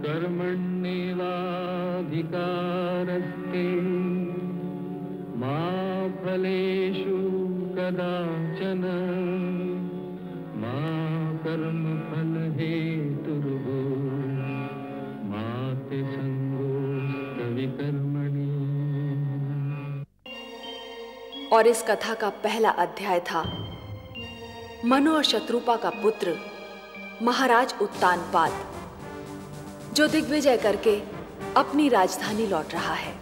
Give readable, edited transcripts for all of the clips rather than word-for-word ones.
कर्मण्येवाधिकारस्ते मा फलेषु कदाचन मा कर्मफलहेतुर्भो मा ते संगोऽस्तविकर्मणि। और इस कथा का पहला अध्याय था मनु और शत्रुपा का पुत्र महाराज उत्तानपाद, जो दिग्विजय करके अपनी राजधानी लौट रहा है।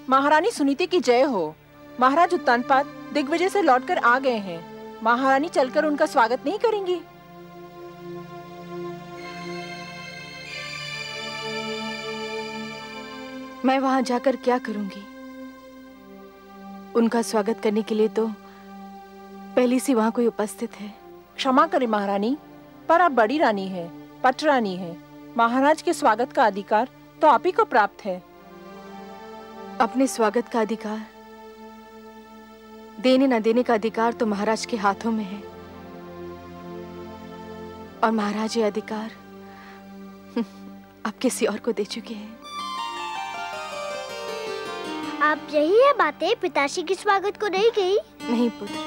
महारानी सुनीति की जय हो। महाराज उत्तानपाद दिग्विजय से लौटकर आ गए हैं। महारानी चलकर उनका स्वागत नहीं करेंगी? मैं वहां जाकर क्या करूंगी? उनका स्वागत करने के लिए तो पहले से वहां कोई उपस्थित है। क्षमा करें महारानी, पर आप बड़ी रानी हैं, पट रानी हैं। महाराज के स्वागत का अधिकार तो आप ही को प्राप्त है। अपने स्वागत का अधिकार, देने न देने का अधिकार तो महाराज के हाथों में है, और महाराज ये अधिकार अब किसी और को दे चुके हैं। आप यही है बातें पिताश्री के स्वागत को नहीं गई? नहीं पुत्र,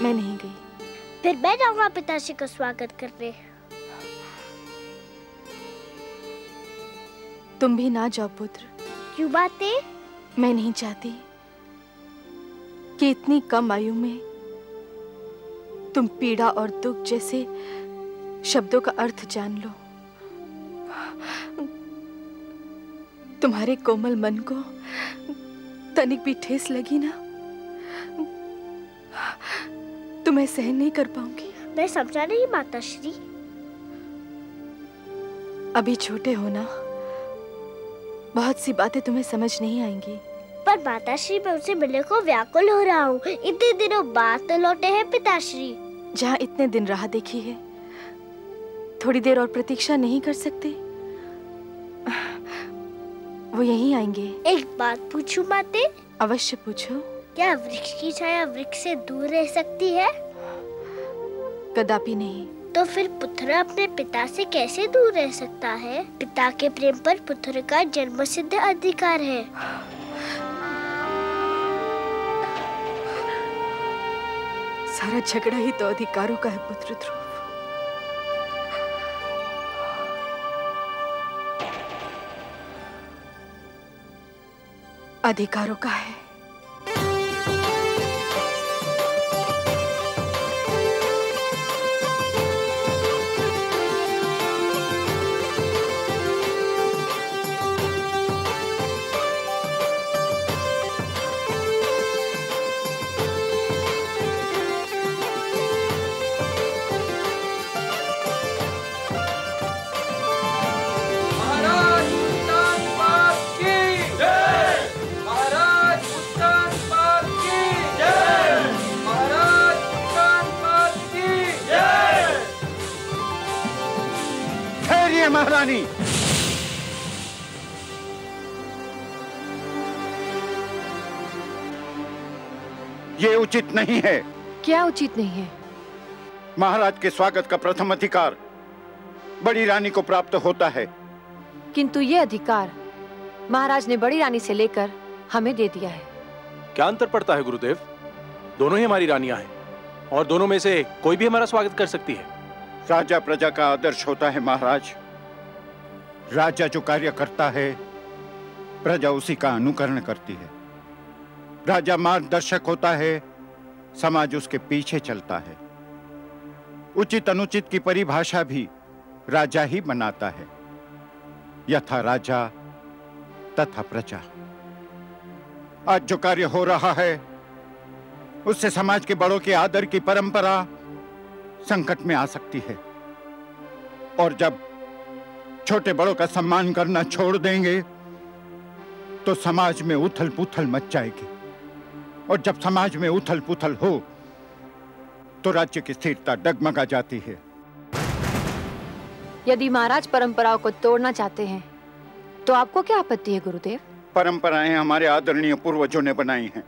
मैं नहीं गई। फिर मैं जाऊंगा पिताश्री का स्वागत करने। तुम भी ना जाओ पुत्र। क्यों बातें? मैं नहीं चाहती कि इतनी कम आयु में तुम पीड़ा और दुख जैसे शब्दों का अर्थ जान लो। तुम्हारे कोमल मन को तनिक भी ठेस लगी ना, तो मैं सहन नहीं कर पाऊंगी। मैं समझा नहीं माताश्री। अभी छोटे हो ना, बहुत सी बातें तुम्हें समझ नहीं आएंगी। पर माताश्री, मैं उनसे मिलने को व्याकुल हो रहा हूँ। इतने दिनों बाद तो लौटे हैं पिताश्री। जहाँ इतने दिन राह देखी है, थोड़ी देर और प्रतीक्षा नहीं कर सकते? वो यहीं आएंगे। एक बात पूछूं माते? अवश्य पूछो। क्या वृक्ष की छाया वृक्ष से दूर रह सकती है? कदापि नहीं। तो फिर पुत्र अपने पिता से कैसे दूर रह सकता है? पिता के प्रेम पर पुत्र का जन्मसिद्ध अधिकार है। सारा झगड़ा ही तो अधिकारों का है पुत्र ध्रुव। अधिकारों का है। महारानी, ये उचित नहीं है। क्या उचित नहीं है? महाराज के स्वागत का प्रथम अधिकार बड़ी रानी को प्राप्त होता है। किंतु ये अधिकार महाराज ने बड़ी रानी से लेकर हमें दे दिया है। क्या अंतर पड़ता है गुरुदेव? दोनों ही हमारी रानियां हैं और दोनों में से कोई भी हमारा स्वागत कर सकती है। राजा प्रजा का आदर्श होता है महाराज। राजा जो कार्य करता है, प्रजा उसी का अनुकरण करती है। राजा मार्गदर्शक होता है, समाज उसके पीछे चलता है। उचित अनुचित की परिभाषा भी राजा ही बनाता है। यथा राजा तथा प्रजा। आज जो कार्य हो रहा है, उससे समाज के बड़ों के आदर की परंपरा संकट में आ सकती है। और जब छोटे बड़ों का सम्मान करना छोड़ देंगे, तो समाज में उथल पुथल मच जाएगी। और जब समाज में उथल पुथल हो तो राज्य की स्थिरता डगमगा जाती है। यदि महाराज परंपराओं को तोड़ना चाहते हैं तो आपको क्या आपत्ति है गुरुदेव? परंपराएं हमारे आदरणीय पूर्वजों ने बनाई हैं,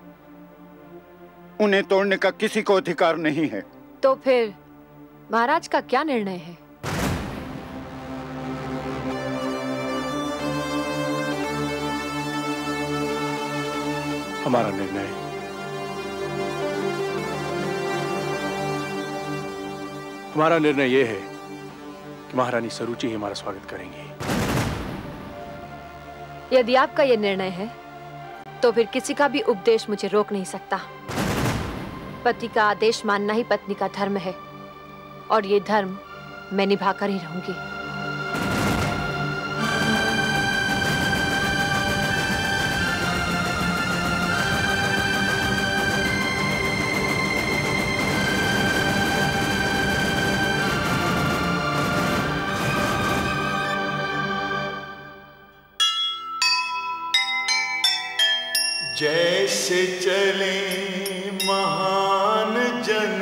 उन्हें तोड़ने का किसी को अधिकार नहीं है। तो फिर महाराज का क्या निर्णय है? हमारा निर्णय ये है कि महारानी सरुचि ही हमारा स्वागत करेंगी। यदि आपका ये निर्णय है तो फिर किसी का भी उपदेश मुझे रोक नहीं सकता। पति का आदेश मानना ही पत्नी का धर्म है और ये धर्म मैं निभाकर ही रहूंगी। जैसे चले महान जन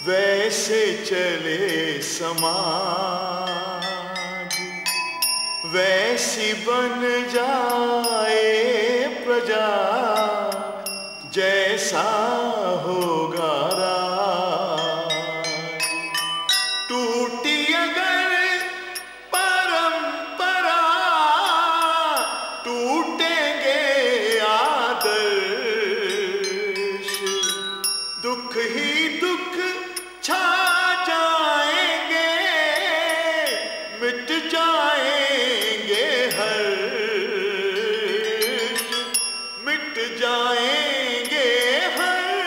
वैसे चले समाज, वैसी बन जाए प्रजा जैसा होगा राज। टूटी अगर परंपरा टूटेंगे आदर्श, दुख ही दुख छा जाएंगे, मिट जाएंगे हर्ष, मिट जाएंगे हर्ष।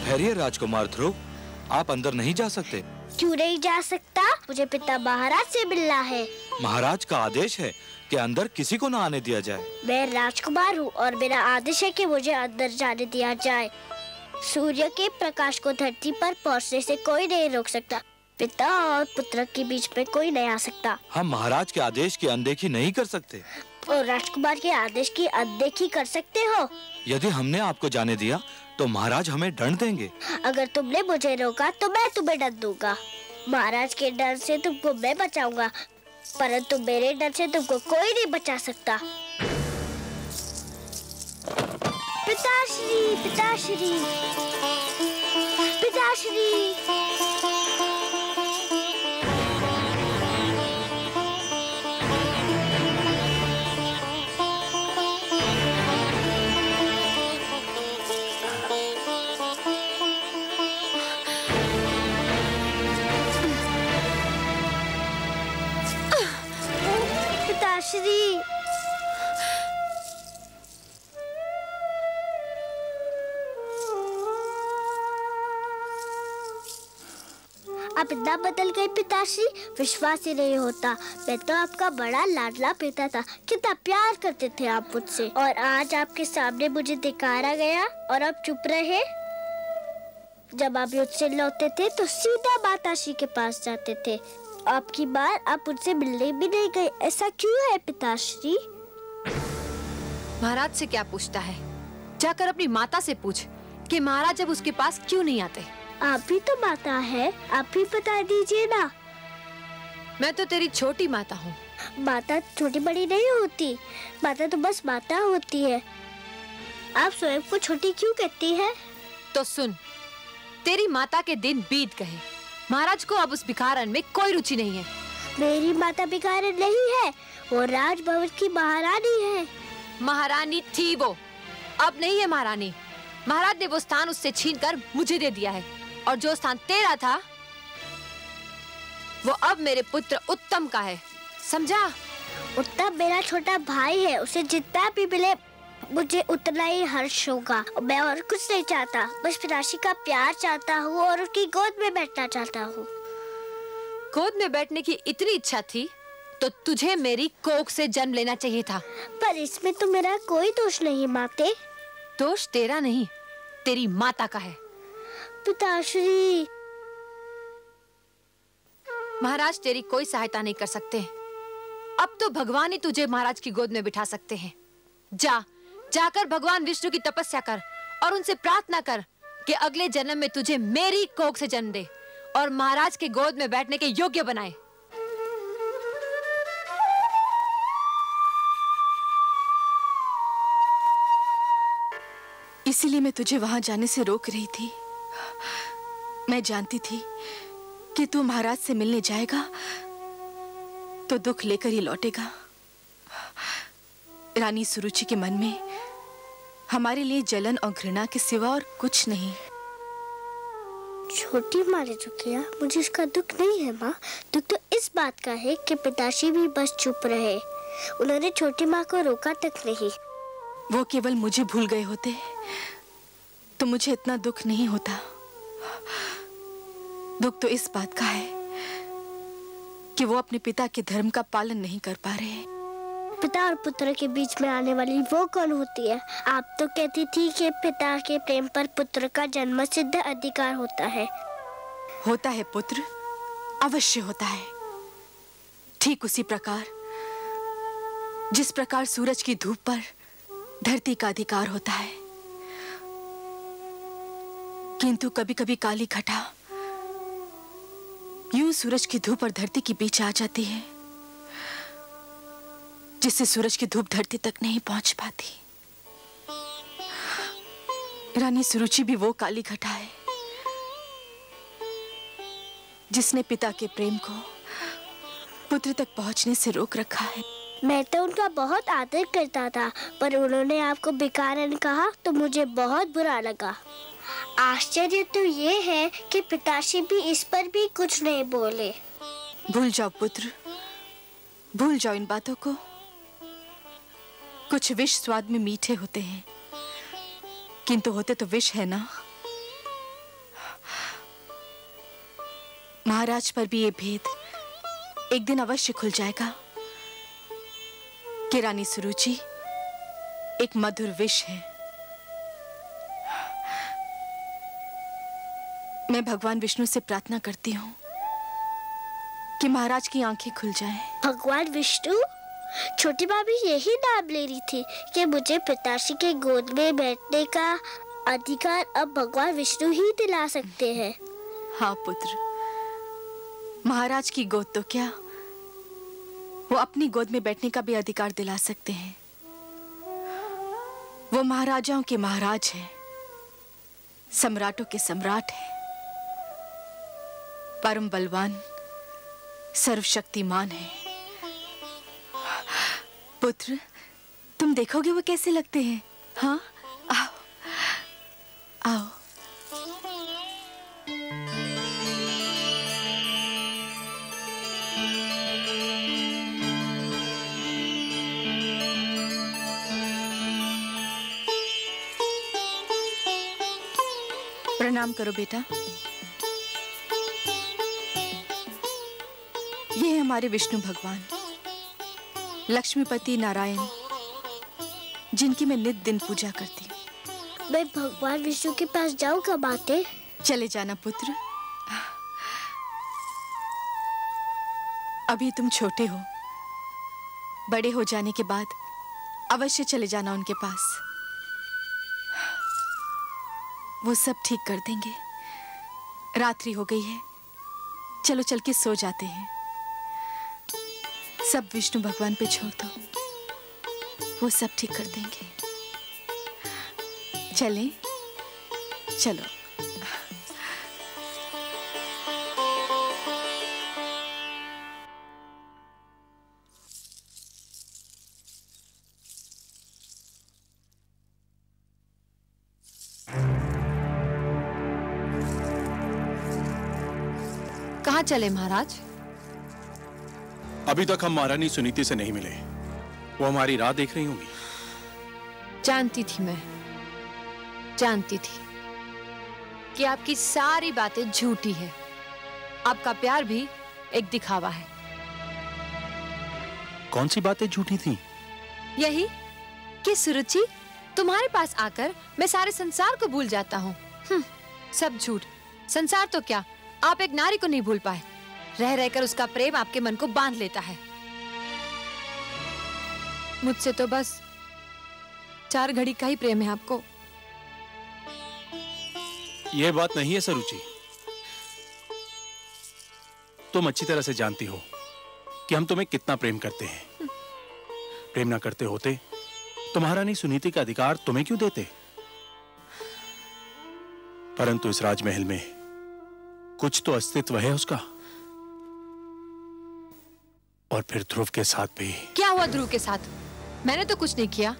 ठहरिए राजकुमार ध्रुव, आप अंदर नहीं जा सकते। क्यों नहीं जा सकता? मुझे पिता महाराज से मिलना है। महाराज का आदेश है कि अंदर किसी को न आने दिया जाए। मैं राजकुमार हूँ और मेरा आदेश है कि मुझे अंदर जाने दिया जाए। सूर्य के प्रकाश को धरती पर पहुँचने से कोई नहीं रोक सकता। पिता और पुत्र के बीच में कोई नहीं आ सकता। हम महाराज के आदेश की अनदेखी नहीं कर सकते। और राजकुमार के आदेश की अनदेखी कर सकते हो? यदि हमने आपको जाने दिया तो महाराज हमें दंड देंगे। अगर तुमने मुझे रोका तो मैं तुम्हें दंड दूंगा। महाराज के डर से तुमको मैं बचाऊंगा, परंतु मेरे डर से तुमको कोई नहीं बचा सकता। पिताश्री, पिताश्री, पिताश्री। पिताश्री, आप इतना बदल गए पिताश्री, विश्वास ही नहीं होता। मैं तो आपका बड़ा लाडला पिता था, कितना प्यार करते थे आप मुझसे, और आज आपके सामने मुझे धिक्कारा गया और आप चुप रहे। जब आप युद्ध से लौटते थे तो सीधा माताश्री के पास जाते थे। आपकी बार आप उनसे मिलने भी नहीं गए, ऐसा क्यों है पिताश्री? महाराज से क्या पूछता है? जाकर अपनी माता से पूछ कि महाराज जब उसके पास क्यों नहीं आते। आप भी तो माता है, आप भी बता दीजिए ना। मैं तो तेरी छोटी माता हूँ। माता छोटी बड़ी नहीं होती, माता तो बस माता होती है। आप स्वयं को छोटी क्यों कहती है? तो सुन, तेरी माता के दिन बीत गए। महाराज को अब उस भिखारन में कोई रुचि नहीं है। मेरी माता भिखारन नहीं है, वो राजभवन की महारानी है। महारानी थी वो, अब नहीं है महारानी। महाराज ने वो स्थान उससे छीनकर मुझे दे दिया है, और जो स्थान तेरा था वो अब मेरे पुत्र उत्तम का है, समझा? उत्तम मेरा छोटा भाई है, उसे जितना भी मिले मुझे उतना ही हर्ष होगा। मैं और कुछ नहीं चाहता, बस पिताश्री का प्यार चाहता हूँ और उनकी गोद में बैठना चाहता हूँ। गोद में बैठने की इतनी इच्छा थी तो तुझे मेरी कोख से जन्म लेना चाहिए था। पर इसमें तो मेरा कोई दोष नहीं माते। दोष तेरा नहीं, तेरी माता का है। पिताश्री। महाराज तेरी कोई सहायता नहीं कर सकते। अब तो भगवान ही तुझे महाराज की गोद में बिठा सकते हैं। जाकर भगवान विष्णु की तपस्या कर और उनसे प्रार्थना कर कि अगले जन्म में तुझे मेरी कोख से जन्म दे और महाराज के गोद में बैठने के योग्य बनाए। इसीलिए मैं तुझे वहां जाने से रोक रही थी। मैं जानती थी कि तू महाराज से मिलने जाएगा तो दुख लेकर ही लौटेगा। रानी सुरुचि के मन में हमारे लिए जलन और घृणा के सिवा और कुछ नहीं। छोटी माँ ने जो किया मुझे इसका दुख नहीं है माँ। दुख तो इस बात का है कि पिताश्री भी बस चुप रहे। उन्होंने छोटी माँ को रोका तक नहीं। वो केवल मुझे भूल गए होते तो मुझे इतना दुख नहीं होता। दुख तो इस बात का है कि वो अपने पिता के धर्म का पालन नहीं कर पा रहे। पिता और पुत्र के बीच में आने वाली वो कौन होती है? आप तो कहती थी कि पिता के प्रेम पर पुत्र का जन्म सिद्ध अधिकार होता है। होता है पुत्र, अवश्य होता है। ठीक उसी प्रकार जिस प्रकार सूरज की धूप पर धरती का अधिकार होता है। किंतु कभी कभी काली घटा यूं सूरज की धूप और धरती के बीच आ जाती है, जिससे सूरज की धूप धरती तक नहीं पहुंच पाती। रानी सुरुचि भी वो काली घटा है जिसने पिता के प्रेम को पुत्र तक पहुंचने से रोक रखा है। मैं तो उनका बहुत आदर करता था, पर उन्होंने आपको बेकारन कहा तो मुझे बहुत बुरा लगा। आश्चर्य तो ये है कि पिताश्री भी इस पर भी कुछ नहीं बोले। भूल जाओ पुत्र, भूल जाओ इन बातों को। कुछ विष स्वाद में मीठे होते हैं, किंतु होते तो विष है ना। महाराज पर भी ये भेद एक दिन अवश्य खुल जाएगा कि रानी सुरुचि एक मधुर विष है। मैं भगवान विष्णु से प्रार्थना करती हूँ कि महाराज की आंखें खुल जाएं। भगवान विष्णु? छोटी माँ भी यही नाम ले रही थी कि मुझे पिताश्री के गोद में बैठने का अधिकार अब भगवान विष्णु ही दिला सकते हैं। हाँ पुत्र, महाराज की गोद तो क्या, वो अपनी गोद में बैठने का भी अधिकार दिला सकते हैं। वो महाराजाओं के महाराज हैं, सम्राटों के सम्राट हैं, परम बलवान, सर्वशक्तिमान है। पुत्र, तुम देखोगे वो कैसे लगते हैं। हाँ, आओ आओ। प्रणाम करो बेटा। ये है हमारे विष्णु भगवान, लक्ष्मीपति नारायण, जिनकी मैं नित दिन पूजा करती हूँ। मैं भगवान विष्णु के पास जाऊँ कब आते? चले जाना पुत्र, अभी तुम छोटे हो, बड़े हो जाने के बाद अवश्य चले जाना उनके पास। वो सब ठीक कर देंगे। रात्रि हो गई है, चलो चल के सो जाते हैं। सब विष्णु भगवान पे छोड़ दो, वो सब ठीक कर देंगे। चलें? चलो। कहाँ चले महाराज? अभी तक हम महारानी सुनीति से नहीं मिले। वो हमारी राह देख रही होंगी। जानती थी, मैं जानती थी कि आपकी सारी बातें झूठी है। आपका प्यार भी एक दिखावा है। कौन सी बातें झूठी थी? यही कि सुरुचि, तुम्हारे पास आकर मैं सारे संसार को भूल जाता हूँ। सब झूठ। संसार तो क्या, आप एक नारी को नहीं भूल पाए। रह रहकर उसका प्रेम आपके मन को बांध लेता है। मुझसे तो बस 4 घड़ी का ही प्रेम है आपको। यह बात नहीं है सरुचि। तुम अच्छी तरह से जानती हो कि हम तुम्हें कितना प्रेम करते हैं। प्रेम ना करते होते तो महारानी सुनीति का अधिकार तुम्हें क्यों देते? परंतु इस राजमहल में कुछ तो अस्तित्व है उसका। और फिर ध्रुव के साथ भी। क्या हुआ ध्रुव के साथ? मैंने तो कुछ नहीं किया,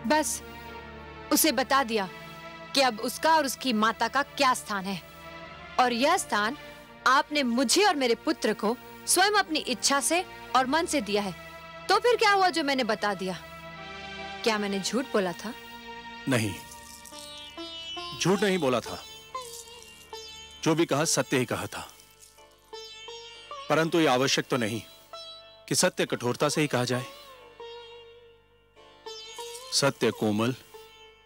बस उसे बता दिया कि अब उसका और उसकी माता का क्या स्थान है। और यह स्थान आपने मुझे और मेरे पुत्र को स्वयं अपनी इच्छा से और मन से दिया है। तो फिर क्या हुआ जो मैंने बता दिया? क्या मैंने झूठ बोला था? नहीं, झूठ नहीं बोला था। जो भी कहा सत्य ही कहा था। परंतु यह आवश्यक तो नहीं कि सत्य कठोरता से ही कहा जाए। सत्य कोमल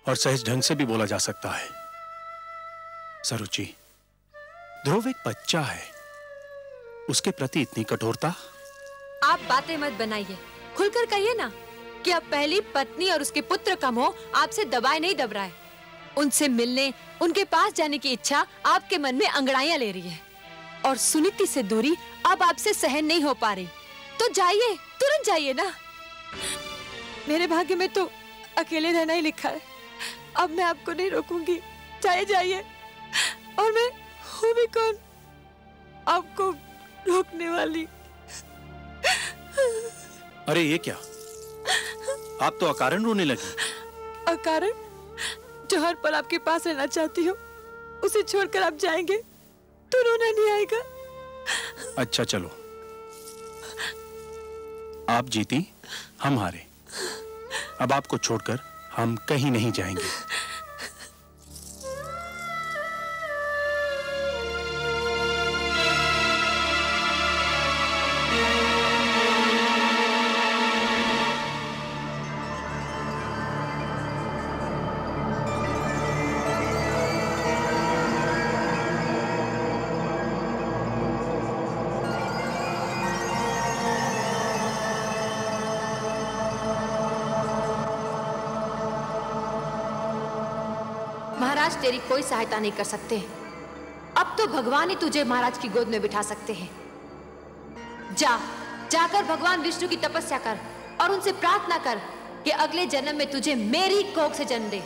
और सहज ढंग से भी बोला जा सकता है। सरुचि, ध्रुव एक बच्चा है, उसके प्रति इतनी कठोरता? आप बातें मत बनाइए, खुलकर कहिए ना कि अब पहली पत्नी और उसके पुत्र का मोह आपसे दबाए नहीं दब रहा है। उनसे मिलने, उनके पास जाने की इच्छा आपके मन में अंगड़ाइयां ले रही है। और सुनीति से दूरी अब आपसे सहन नहीं हो पा रही। तो जाइए, तुरंत जाइए ना। मेरे भाग्य में तो अकेले रहना ही लिखा है। अब मैं आपको नहीं रोकूंगी। जाइए जाइए। और मैं हूँ भी कौन आपको रोकने वाली? अरे ये क्या, आप तो अकारण रोने लगी। अकारण? जो हर पल आपके पास रहना चाहती हो, उसे छोड़कर आप जाएंगे तो रोना नहीं आएगा? अच्छा चलो, आप जीती, हम हारे। अब आपको छोड़कर हम कहीं नहीं जाएंगे। महाराज तेरी कोई सहायता नहीं कर सकते। अब तो भगवान ही तुझे महाराज की गोद में बिठा सकते हैं। जाकर भगवान विष्णु की तपस्या कर और उनसे प्रार्थना कर कि अगले जन्म में तुझे मेरी कोख से जन्म दे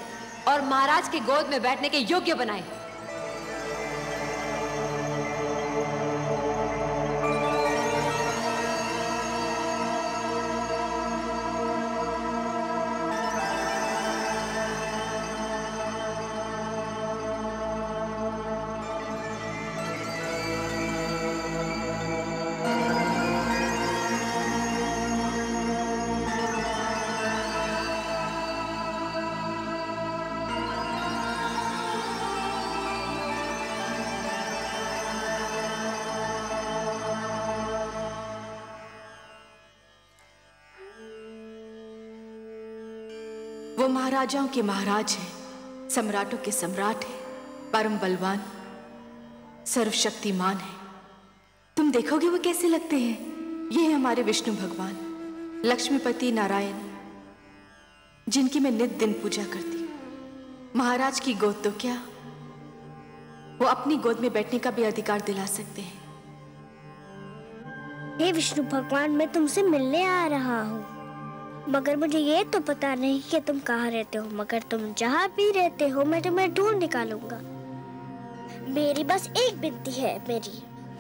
और महाराज की गोद में बैठने के योग्य बनाए। वो महाराजाओं के महाराज हैं, सम्राटों के सम्राट हैं, परम बलवान, सर्वशक्तिमान है। तुम देखोगे वो कैसे लगते हैं। ये है हमारे विष्णु भगवान, लक्ष्मीपति नारायण, जिनकी मैं नित दिन पूजा करती हूँ। महाराज की गोद तो क्या, वो अपनी गोद में बैठने का भी अधिकार दिला सकते हैं। हे विष्णु भगवान, मैं तुमसे मिलने आ रहा हूँ, मगर मुझे ये तो पता नहीं कि तुम कहाँ रहते हो। मगर तुम जहाँ भी रहते हो मैं तुम्हें ढूंढ निकालूंगा। मेरी बस एक विनती है।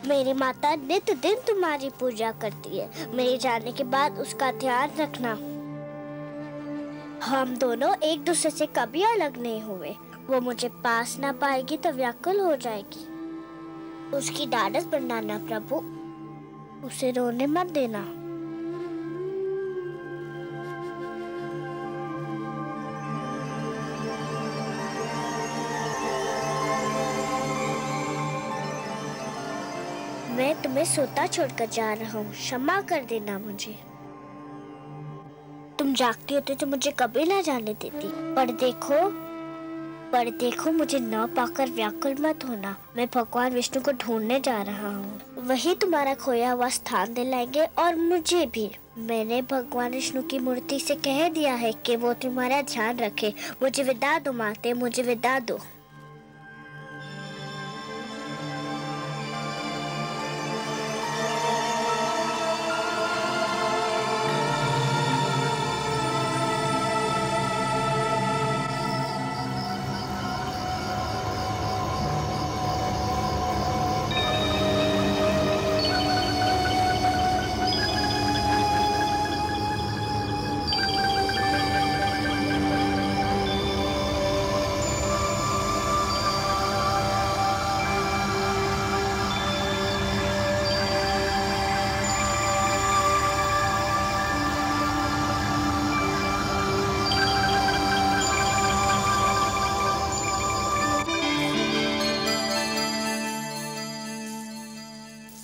मेरी माता नित दिन तुम्हारी पूजा करती है। मेरे जाने के बाद उसका ध्यान रखना। हम दोनों एक दूसरे से कभी अलग नहीं हुए। वो मुझे पास ना पाएगी तो व्याकुल हो जाएगी। उसकी ढाढ़स बढ़ाना प्रभु, उसे रोने मत देना। मैं तुम्हें सोता छोड़कर जा रहा हूँ, क्षमा कर देना मुझे। जागती होती तो मुझे कभी ना जाने देती। पर देखो मुझे न पाकर व्याकुल मत होना। मैं भगवान विष्णु को ढूंढने जा रहा हूँ। वही तुम्हारा खोया हुआ स्थान दिलाएंगे और मुझे भी। मैंने भगवान विष्णु की मूर्ति से कह दिया है कि वो तुम्हारा ध्यान रखे। मुझे विदा दो माते, मुझे विदा दो।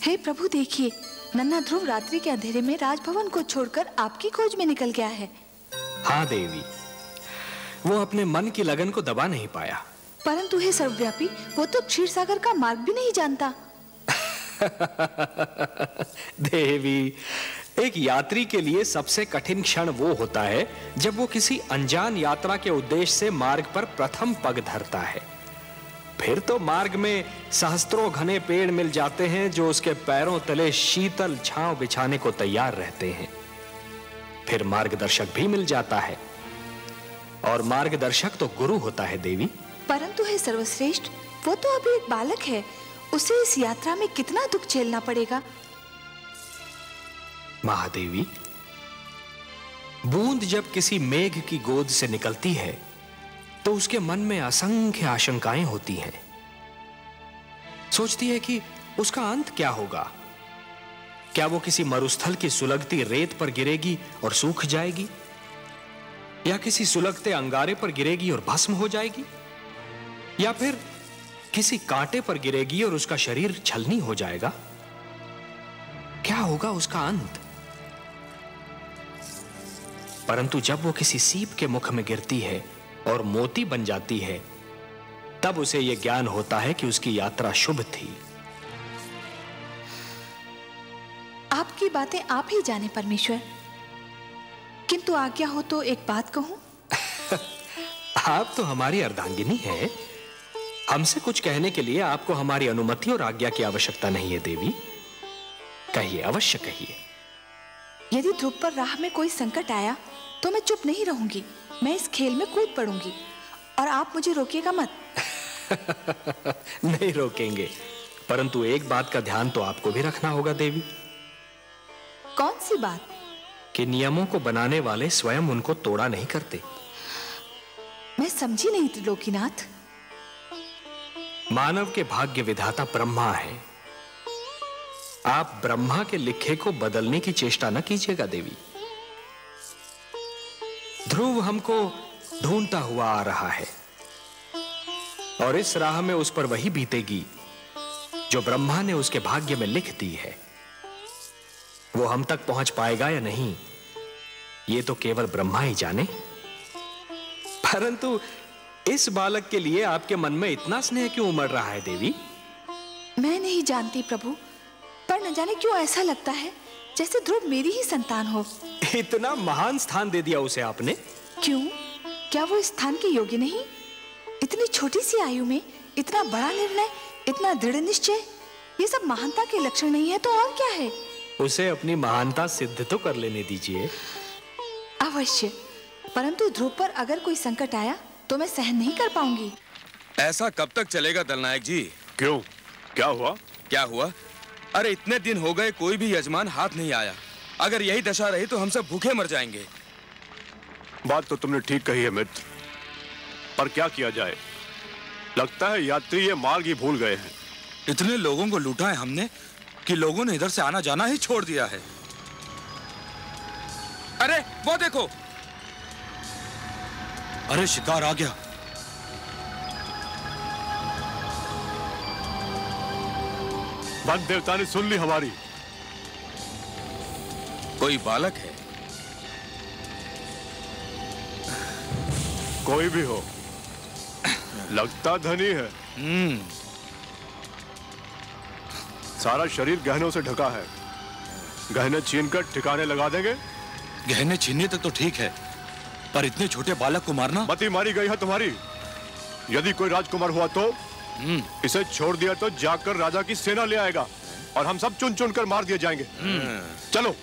हे प्रभु, देखिए नन्हा ध्रुव रात्रि के अंधेरे में राजभवन को छोड़कर आपकी खोज में निकल गया है। हाँ देवी, वो अपने मन की लगन को दबा नहीं पाया। परंतु हे सर्वव्यापी, वो तो क्षीर सागर का मार्ग भी नहीं जानता। देवी, एक यात्री के लिए सबसे कठिन क्षण वो होता है जब वो किसी अनजान यात्रा के उद्देश्य से मार्ग पर प्रथम पग धरता है। फिर तो मार्ग में सहस्त्रों घने पेड़ मिल जाते हैं जो उसके पैरों तले शीतल छांव बिछाने को तैयार रहते हैं। फिर मार्गदर्शक भी मिल जाता है, और मार्गदर्शक तो गुरु होता है देवी। परंतु हे सर्वश्रेष्ठ, वो तो अभी एक बालक है। उसे इस यात्रा में कितना दुख झेलना पड़ेगा। महादेवी, बूंद जब किसी मेघ की गोद से निकलती है तो उसके मन में असंख्य आशंकाएं होती हैं। सोचती है कि उसका अंत क्या होगा। क्या वो किसी मरुस्थल की सुलगती रेत पर गिरेगी और सूख जाएगी, या किसी सुलगते अंगारे पर गिरेगी और भस्म हो जाएगी, या फिर किसी कांटे पर गिरेगी और उसका शरीर छलनी हो जाएगा। क्या होगा उसका अंत। परंतु जब वो किसी सीप के मुख में गिरती है और मोती बन जाती है, तब उसे यह ज्ञान होता है कि उसकी यात्रा शुभ थी। आपकी बातें आप ही जाने परमेश्वर, किंतु आज्ञा हो तो एक बात कहूं। आप तो हमारी अर्धांगिनी है। हमसे कुछ कहने के लिए आपको हमारी अनुमति और आज्ञा की आवश्यकता नहीं है देवी। कहिए, अवश्य कहिए। यदि ध्रुव पर राह में कोई संकट आया तो मैं चुप नहीं रहूंगी। मैं इस खेल में कूद पड़ूंगी और आप मुझे रोकिएगा मत। नहीं रोकेंगे, परंतु एक बात का ध्यान तो आपको भी रखना होगा देवी। कौन सी बात? कि नियमों को बनाने वाले स्वयं उनको तोड़ा नहीं करते। मैं समझी नहीं त्रिलोकीनाथ। मानव के भाग्य विधाता ब्रह्मा है। आप ब्रह्मा के लिखे को बदलने की चेष्टा न कीजिएगा देवी। ध्रुव हमको ढूंढता हुआ आ रहा है, और इस राह में उस पर वही बीतेगी जो ब्रह्मा ने उसके भाग्य में लिख दी है। वो हम तक पहुंच पाएगा या नहीं, ये तो केवल ब्रह्मा ही जाने। परंतु इस बालक के लिए आपके मन में इतना स्नेह क्यों उमड़ रहा है देवी? मैं नहीं जानती प्रभु, पर न जाने क्यों ऐसा लगता है जैसे ध्रुव मेरी ही संतान हो। इतना महान स्थान दे दिया उसे आपने। क्यों? क्या वो इस स्थान के योग्य नहीं? इतनी छोटी सी आयु में इतना बड़ा निर्णय, इतना दृढ़ निश्चय, ये सब महानता के लक्षण नहीं है तो और क्या है? उसे अपनी महानता सिद्ध तो कर लेने दीजिए। अवश्य, परंतु ध्रुव पर अगर कोई संकट आया तो मैं सहन नहीं कर पाऊंगी। ऐसा कब तक चलेगा दलनायक जी? क्यों, क्या हुआ? क्या हुआ? अरे इतने दिन हो गए, कोई भी यजमान हाथ नहीं आया। अगर यही दशा रही तो हम सब भूखे मर जाएंगे। बात तो तुमने ठीक कही है मित्र, पर क्या किया जाए? लगता है यात्री ये मार्ग ही भूल गए हैं। इतने लोगों को लूटा है हमने कि लोगों ने इधर से आना जाना ही छोड़ दिया है। अरे वो देखो, अरे शिकार आ गया। वन देवता ने सुन ली हमारी। कोई बालक है कोई भी हो, लगता धनी है। सारा शरीर गहनों से ढका है। गहने छीनकर ठिकाने लगा देंगे। गहने छीनने तक तो ठीक है, पर इतने छोटे बालक को मारना। मती मारी गई है तुम्हारी। यदि कोई राजकुमार हुआ तो इसे छोड़ दिया तो जाकर राजा की सेना ले आएगा और हम सब चुन चुन कर मार दिए जाएंगे। चलो।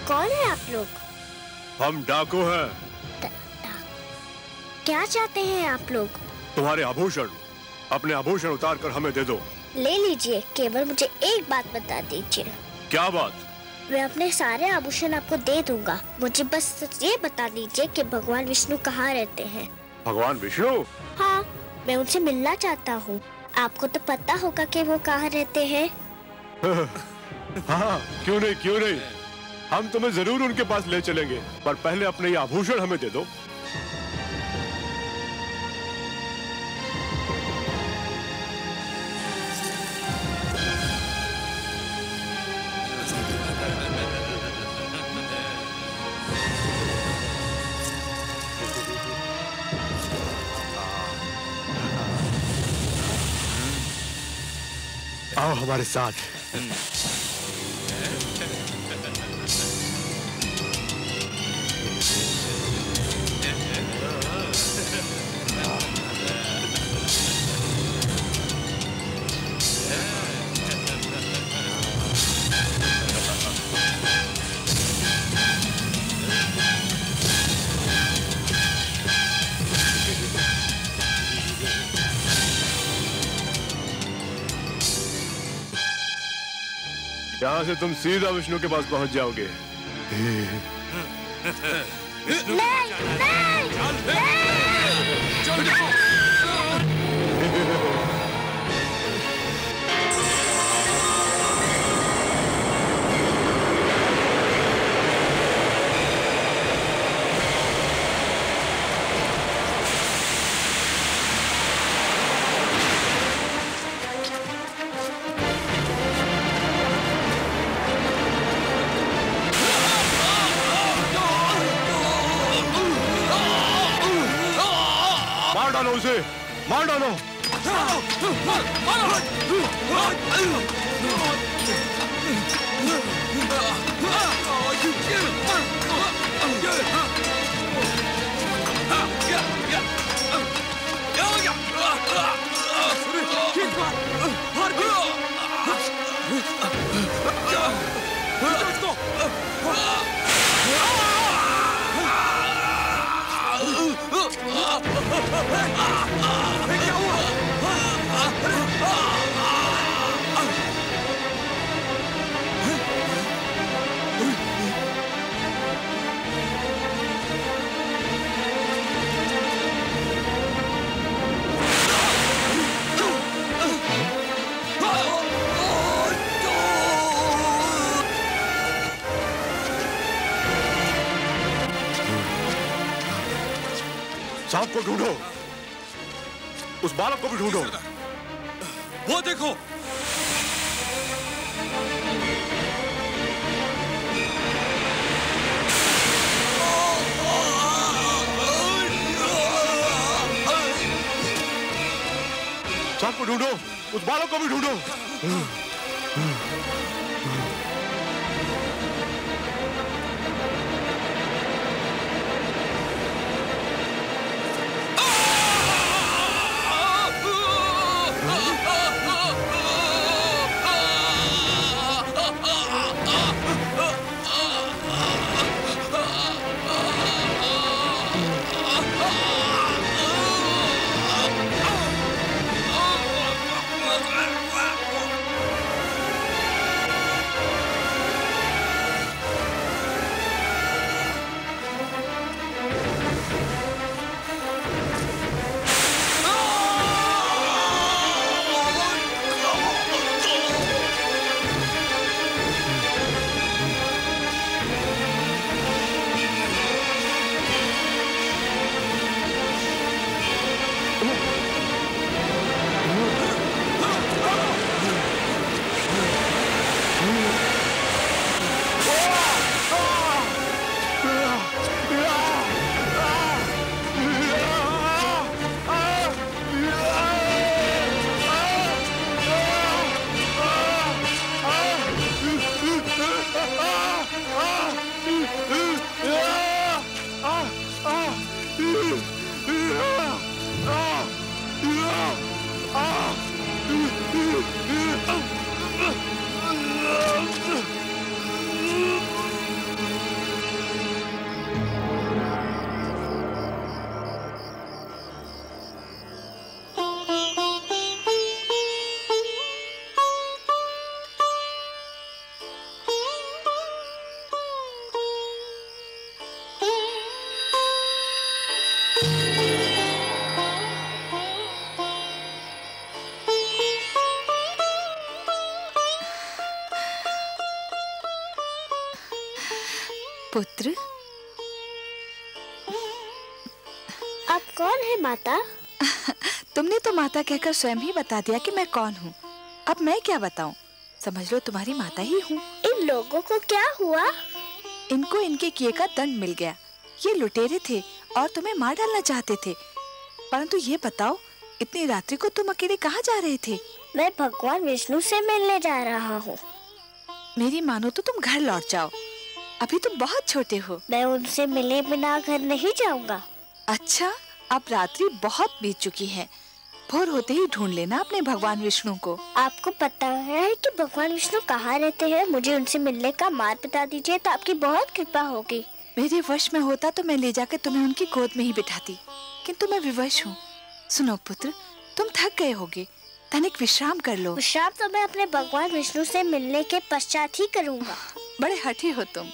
कौन है आप लोग? हम डाकू हैं। क्या चाहते हैं आप लोग? तुम्हारे आभूषण, अपने आभूषण उतार कर हमें दे दो। ले लीजिए, केवल मुझे एक बात बता दीजिए। क्या बात? मैं अपने सारे आभूषण आपको दे दूंगा। मुझे बस ये बता दीजिए कि भगवान विष्णु कहाँ रहते हैं। भगवान विष्णु? हाँ, मैं उनसे मिलना चाहता हूँ। आपको तो पता होगा कि वो कहाँ रहते हैं। हाँ, क्यों नहीं, क्यों नहीं। हम तुम्हें जरूर उनके पास ले चलेंगे, पर पहले अपने ये आभूषण हमें दे दो। आओ हमारे साथ। यहाँ से तुम सीधा विष्णु के पास पहुंच जाओगे। मार डालो उसे, मार डालो। सांप को ढूंढो, उस बालक को भी ढूंढो। वो देखो, सांप को ढूंढो, उस बालक को भी ढूंढो। पुत्र, आप कौन है माता? तुमने तो माता कहकर स्वयं ही बता दिया कि मैं कौन हूँ। अब मैं क्या बताऊं? समझ लो तुम्हारी माता ही हूँ। इन लोगों को क्या हुआ? इनको इनके किए का दंड मिल गया। ये लुटेरे थे और तुम्हें मार डालना चाहते थे। परंतु ये बताओ, इतनी रात्रि को तुम अकेले कहाँ जा रहे थे? मैं भगवान विष्णु से मिलने जा रहा हूँ। मेरी मानो तो तुम घर लौट जाओ, अभी तुम बहुत छोटे हो। मैं उनसे मिले बिना घर नहीं जाऊंगा। अच्छा, अब रात्रि बहुत बीत चुकी है। भोर होते ही ढूंढ लेना अपने भगवान विष्णु को। आपको पता है कि भगवान विष्णु कहाँ रहते हैं? मुझे उनसे मिलने का मार्ग बता दीजिए तो आपकी बहुत कृपा होगी। मेरे वश में होता तो मैं ले जाकर तुम्हें उनकी गोद में ही बिठाती, किंतु मैं विवश हूँ। सुनो पुत्र, तुम थक गए होगे, तनिक विश्राम कर लो। विश्राम तो मैं अपने भगवान विष्णु से मिलने के पश्चात ही करूँगा। बड़े हठी हो तुम।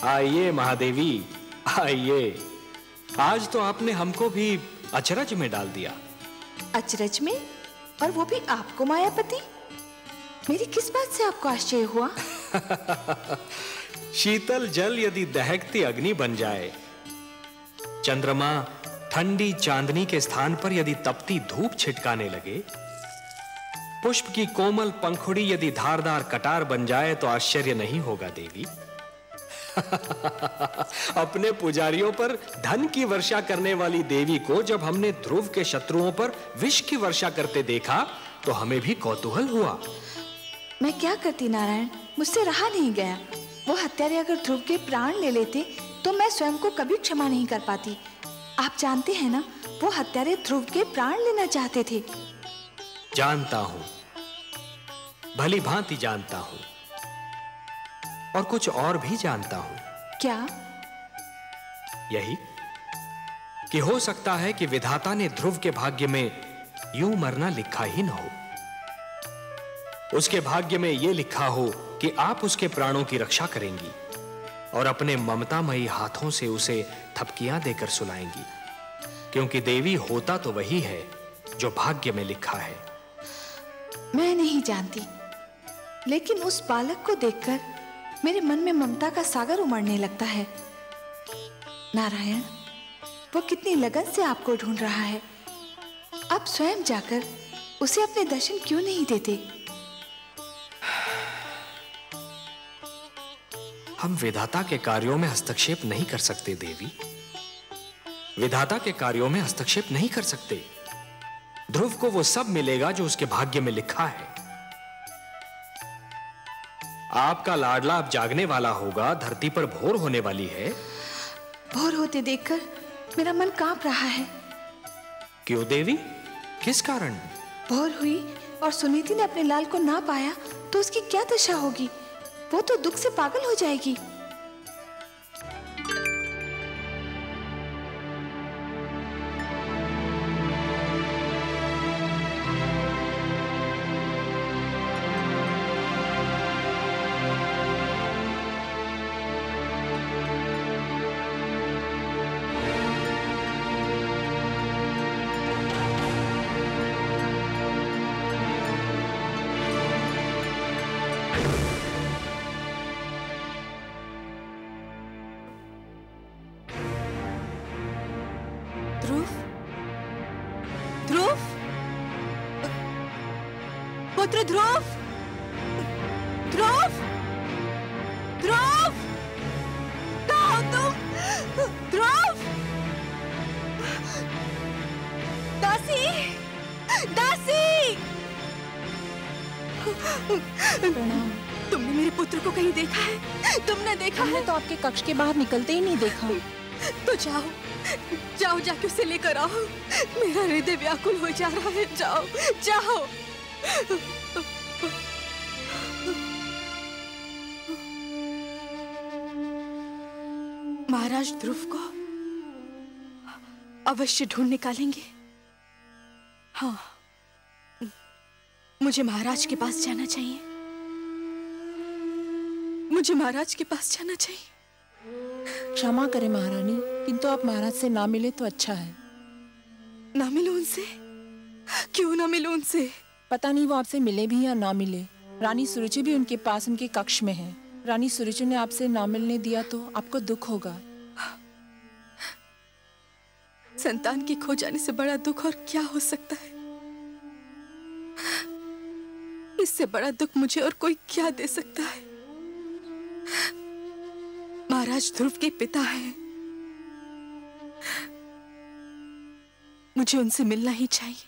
आइए महादेवी, आइए। आज तो आपने हमको भी अचरज में डाल दिया। अचरज में? और वो भी आपको मायापति? मेरी किस बात से आपको आश्चर्य हुआ? शीतल जल यदि दहकती अग्नि बन जाए, चंद्रमा ठंडी चांदनी के स्थान पर यदि तपती धूप छिटकाने लगे, पुष्प की कोमल पंखुड़ी यदि धारदार कटार बन जाए तो आश्चर्य नहीं होगा देवी। अपने पुजारियों पर धन की वर्षा करने वाली देवी को जब हमने ध्रुव के शत्रुओं पर विष की वर्षा करते देखा तो हमें भी कौतूहल हुआ। मैं क्या करती नारायण, मुझसे रहा नहीं गया। वो हत्यारे अगर ध्रुव के प्राण ले लेते तो मैं स्वयं को कभी क्षमा नहीं कर पाती। आप जानते हैं ना, वो हत्यारे ध्रुव के प्राण लेना चाहते थे। जानता हूं, भली भांति जानता हूं, और कुछ और भी जानता हूं। क्या? यही कि हो सकता है कि विधाता ने ध्रुव के भाग्य में यूं मरना लिखा ही न हो। उसके भाग्य में यह लिखा हो कि आप उसके प्राणों की रक्षा करेंगी और अपने ममतामयी हाथों से उसे थपकियां देकर सुलाएंगी, क्योंकि देवी होता तो वही है जो भाग्य में लिखा है। मैं नहीं जानती, लेकिन उस बालक को देखकर मेरे मन में ममता का सागर उमड़ने लगता है। नारायण, वो कितनी लगन से आपको ढूंढ रहा है। आप स्वयं जाकर उसे अपने दर्शन क्यों नहीं देते? हम विधाता के कार्यों में हस्तक्षेप नहीं कर सकते देवी। विधाता के कार्यों में हस्तक्षेप नहीं कर सकते। ध्रुव को वो सब मिलेगा जो उसके भाग्य में लिखा है। आपका लाडला अब जागने वाला होगा, धरती पर भोर होने वाली है। भोर होते देखकर मेरा मन कांप रहा है। क्यों देवी, किस कारण? भोर हुई और सुनीति ने अपने लाल को ना पाया तो उसकी क्या दशा होगी? वो तो दुख से पागल हो जाएगी। पुत्र ध्रुव, ध्रुव, ध्रुव, तुमने मेरे पुत्र को कहीं देखा है? तुमने देखा है? तो आपके कक्ष के बाहर निकलते ही नहीं देखा। तो जाओ, जाओ जाके उसे लेकर आओ। मेरा हृदय व्याकुल हो जा रहा है। जाओ, जाओ। महाराज ध्रुव को अवश्य ढूंढ निकालेंगे। हाँ, मुझे महाराज के पास जाना चाहिए। मुझे महाराज के पास जाना चाहिए। क्षमा करें महारानी, किंतु आप महाराज से ना मिले तो अच्छा है। ना मिलो उनसे? क्यों ना मिलो उनसे? पता नहीं वो आपसे मिले भी या ना मिले। रानी सुरुचि भी उनके पास उनके कक्ष में है। रानी सुरुचि ने आपसे ना मिलने दिया तो आपको दुख होगा। संतान के खो जाने से बड़ा दुख और क्या हो सकता है? इससे बड़ा दुख मुझे और कोई क्या दे सकता है? महाराज ध्रुव के पिता हैं। मुझे उनसे मिलना ही चाहिए।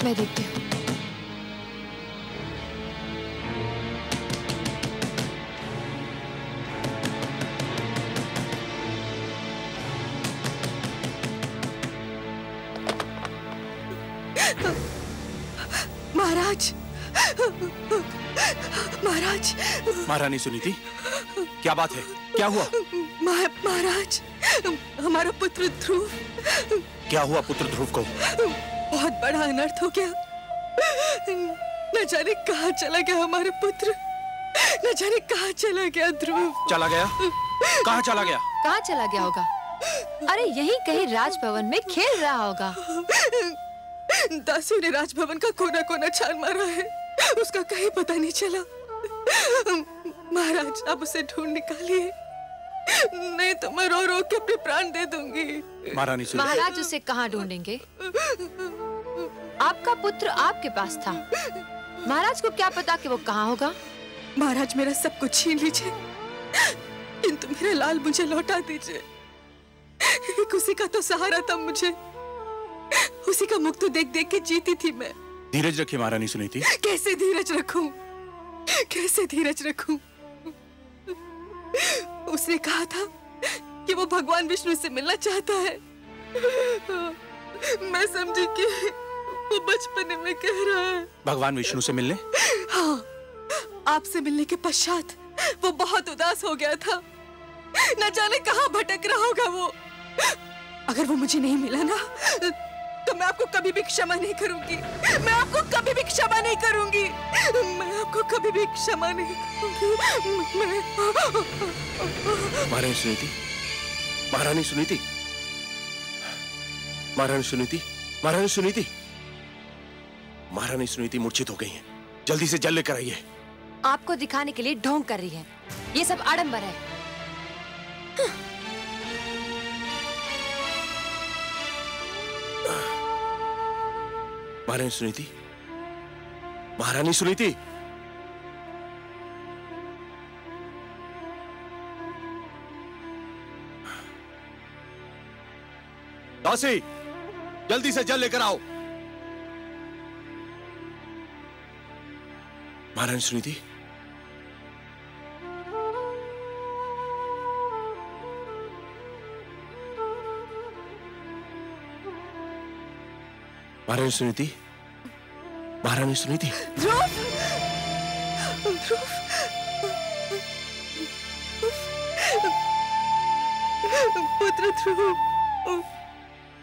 मैं देखती हूँ। महाराज, महाराज। महारानी सुनीति, क्या बात है? क्या हुआ? महाराज, हमारा पुत्र ध्रुव। क्या हुआ पुत्र ध्रुव को? बहुत बड़ा अनर्थ हो गया। न जाने कहाँ चला गया हमारा पुत्र। न जाने कहाँ चला गया ध्रुव। चला गया? कहाँ चला गया? कहाँ चला गया होगा? अरे यहीं कहीं राजभवन में खेल रहा होगा। दासियों ने राजभवन का कोना कोना छान मारा है, उसका कहीं पता नहीं चला। महाराज, आप उसे ढूंढ निकालिए, नहीं तो मैं रो रो के अपने प्राण दे दूंगी। महाराज उसे कहाँ ढूंढेंगे? आपका पुत्र आपके पास था। महाराज को क्या पता कि वो कहाँ होगा? महाराज, मेरा सब कुछ छीन लीजिए, किंतु मेरा लाल मुझे लौटा दीजिए। एक उसी का तो सहारा था मुझे, उसी का मुख तो देख देख के जीती थी मैं। धीरज रखिए महारानी सुनीति। कैसे धीरज रखूं? कैसे धीरज रखूं? उसने कहा था कि वो भगवान विष्णु से मिलना चाहता है। मैं समझी कि वो बचपने में कह रहा है। भगवान विष्णु से मिलने? हाँ, आपसे मिलने के पश्चात वो बहुत उदास हो गया था। न जाने कहाँ भटक रहा होगा वो। अगर वो मुझे नहीं मिला ना, तो मैं आपको कभी भी क्षमा नहीं करूंगी। मैं आपको कभी भी क्षमा नहीं करूंगी। मैं आपको कभी भी क्षमा नहीं करूंगी। महारानी सुनीति, महारानी सुनीति, महारानी सुनीति, महारानी सुनीति, महारानी सुनीति मूर्छित हो गई हैं। जल्दी से जल लेकर आइए। आपको दिखाने के लिए ढोंग कर रही है। ये सब आडंबर है। महारानी सुनीति, महारानी सुनीति, दासी, जल्दी से जल लेकर आओ। महारानी सुनीति, महारानी सुनीति, महारानी सुनीति। ध्रुव, ध्रुव, पुत्र ध्रुव।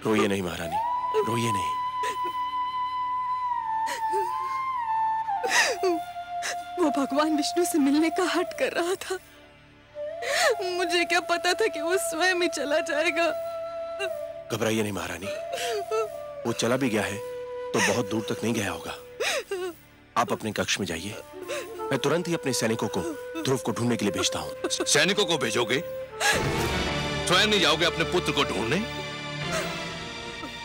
रोइए नहीं महारानी, रोइए नहीं। वो भगवान विष्णु से मिलने का हट कर रहा था। मुझे क्या पता था कि वो स्वयं ही चला जाएगा। घबराइए नहीं महारानी, वो चला भी गया है तो बहुत दूर तक नहीं गया होगा। आप अपने कक्ष में जाइए, मैं तुरंत ही अपने सैनिकों को ध्रुव को ढूंढने के लिए भेजता हूँ। सैनिकों को भेजोगे? स्वयं नहीं जाओगे अपने पुत्र को ढूंढने?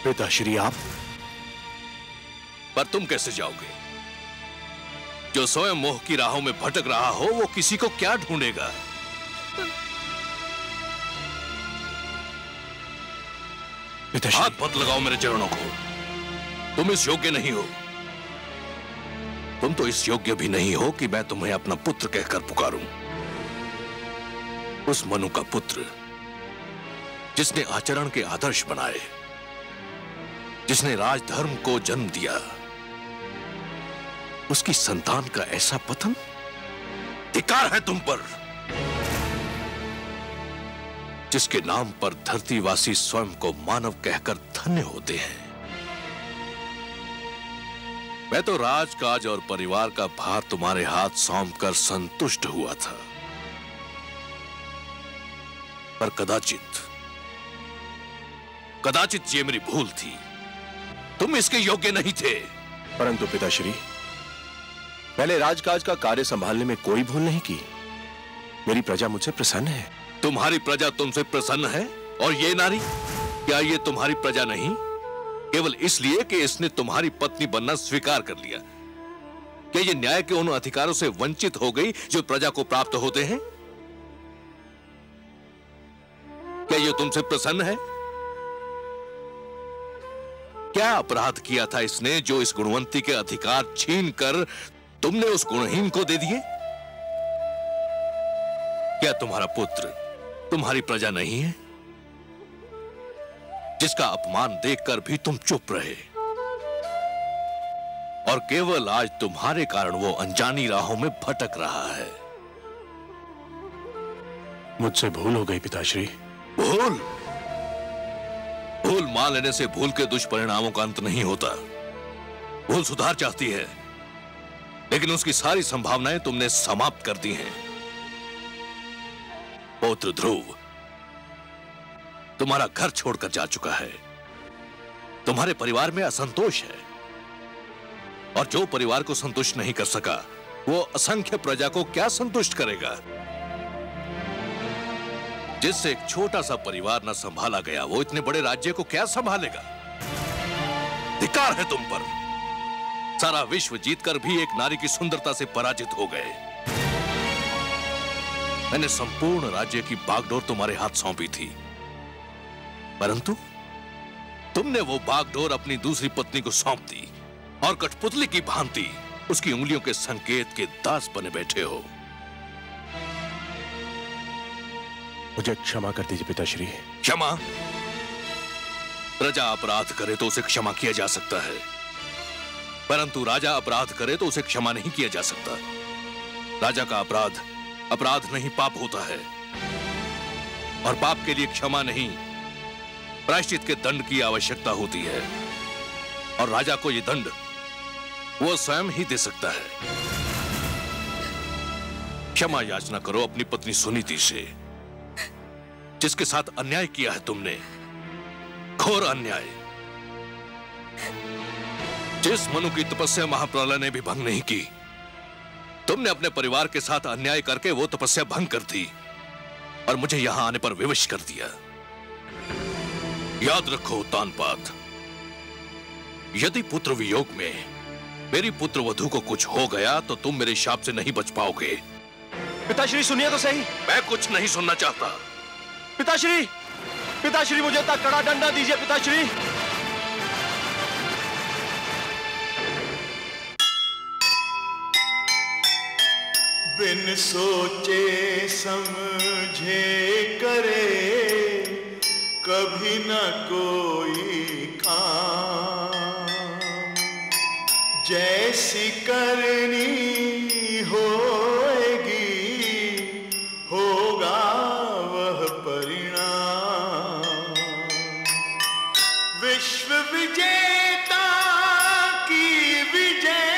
पिताश्री आप। पर तुम कैसे जाओगे? जो स्वयं मोह की राहों में भटक रहा हो वो किसी को क्या ढूंढेगा? हाथ मत लगाओ मेरे चरणों को। तुम इस योग्य नहीं हो। तुम तो इस योग्य भी नहीं हो कि मैं तुम्हें अपना पुत्र कहकर पुकारूं। उस मनु का पुत्र जिसने आचरण के आदर्श बनाए, जिसने राजधर्म को जन्म दिया, उसकी संतान का ऐसा पतन? धिक्कार है तुम पर, जिसके नाम पर धरतीवासी स्वयं को मानव कहकर धन्य होते हैं। मैं तो राजकाज और परिवार का भार तुम्हारे हाथ सौंपकर संतुष्ट हुआ था, पर कदाचित ये मेरी भूल थी। तुम इसके योग्य नहीं थे। परंतु पिताश्री, मैंने राजकाज का कार्य संभालने में कोई भूल नहीं की। मेरी प्रजा मुझसे प्रसन्न है। तुम्हारी प्रजा तुमसे प्रसन्न है? और ये नारी, क्या ये तुम्हारी प्रजा नहीं? केवल इसलिए कि इसने तुम्हारी पत्नी बनना स्वीकार कर लिया। क्या ये न्याय के उन अधिकारों से वंचित हो गई जो प्रजा को प्राप्त होते हैं? क्या ये तुमसे प्रसन्न है? क्या अपराध किया था इसने जो इस गुणवंती के अधिकार छीनकर तुमने उस गुणहीन को दे दिए? क्या तुम्हारा पुत्र तुम्हारी प्रजा नहीं है, जिसका अपमान देखकर भी तुम चुप रहे? और केवल आज तुम्हारे कारण वो अनजानी राहों में भटक रहा है। मुझसे भूल हो गई पिताश्री। भूल मान लेने से भूल के दुष्परिणामों का अंत नहीं होता। भूल सुधार चाहती है, लेकिन उसकी सारी संभावनाएं तुमने समाप्त कर दी हैं। पौत्र ध्रुव तुम्हारा घर छोड़कर जा चुका है। तुम्हारे परिवार में असंतोष है, और जो परिवार को संतुष्ट नहीं कर सका वो असंख्य प्रजा को क्या संतुष्ट करेगा? जिससे एक छोटा सा परिवार न संभाला गया, वो इतने बड़े राज्य को क्या संभालेगा? धिक्कार है तुम पर। सारा विश्व जीतकर भी एक नारी की सुंदरता से पराजित हो गए। मैंने संपूर्ण राज्य की बागडोर तुम्हारे हाथ सौंपी थी, परंतु तुमने वो बागडोर अपनी दूसरी पत्नी को सौंप दी और कठपुतली की भांति उसकी उंगलियों के संकेत के दास बने बैठे हो। मुझे क्षमा कर दीजिए पिताश्री। क्षमा? प्रजा अपराध करे तो उसे क्षमा किया जा सकता है, परंतु राजा अपराध करे तो उसे क्षमा नहीं किया जा सकता। राजा का अपराध नहीं पाप होता है, और पाप के लिए क्षमा नहीं प्रायश्चित के दंड की आवश्यकता होती है, और राजा को यह दंड वो स्वयं ही दे सकता है। क्षमा याचना करो अपनी पत्नी सुनीति से, जिसके साथ अन्याय किया है तुमने, घोर अन्याय। जिस मनु की तपस्या महाप्रलय ने भी भंग नहीं की, तुमने अपने परिवार के साथ अन्याय करके वो तपस्या भंग कर दी और मुझे यहां आने पर विवश कर दिया। याद रखो उत्तानपाद, यदि पुत्र वियोग में मेरी पुत्र वधू को कुछ हो गया तो तुम मेरे शाप से नहीं बच पाओगे। पिताश्री सुनिए तो सही। मैं कुछ नहीं सुनना चाहता। पिताश्री मुझे इतना कड़ा डंडा दीजिए पिताश्री। बिन सोचे समझे करे कभी न कोई काम, जैसी करनी होएगी होगा वह परिणाम। विश्व विजेता की विजय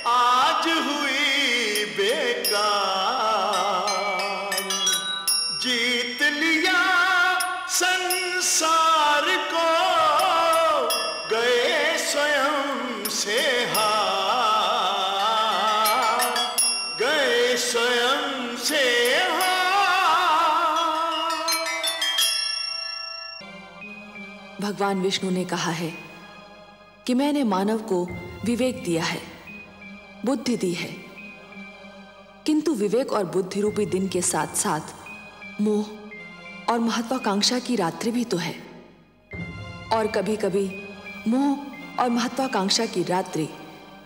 आज हुई बेकार, जीत लिया संसार भगवान विष्णु ने कहा है कि मैंने मानव को विवेक दिया है, बुद्धि दी है, किंतु विवेक और बुद्धि रूपी दिन के साथ साथ मोह और महत्वाकांक्षा की रात्रि भी तो है। और कभी कभी मोह और महत्वाकांक्षा की रात्रि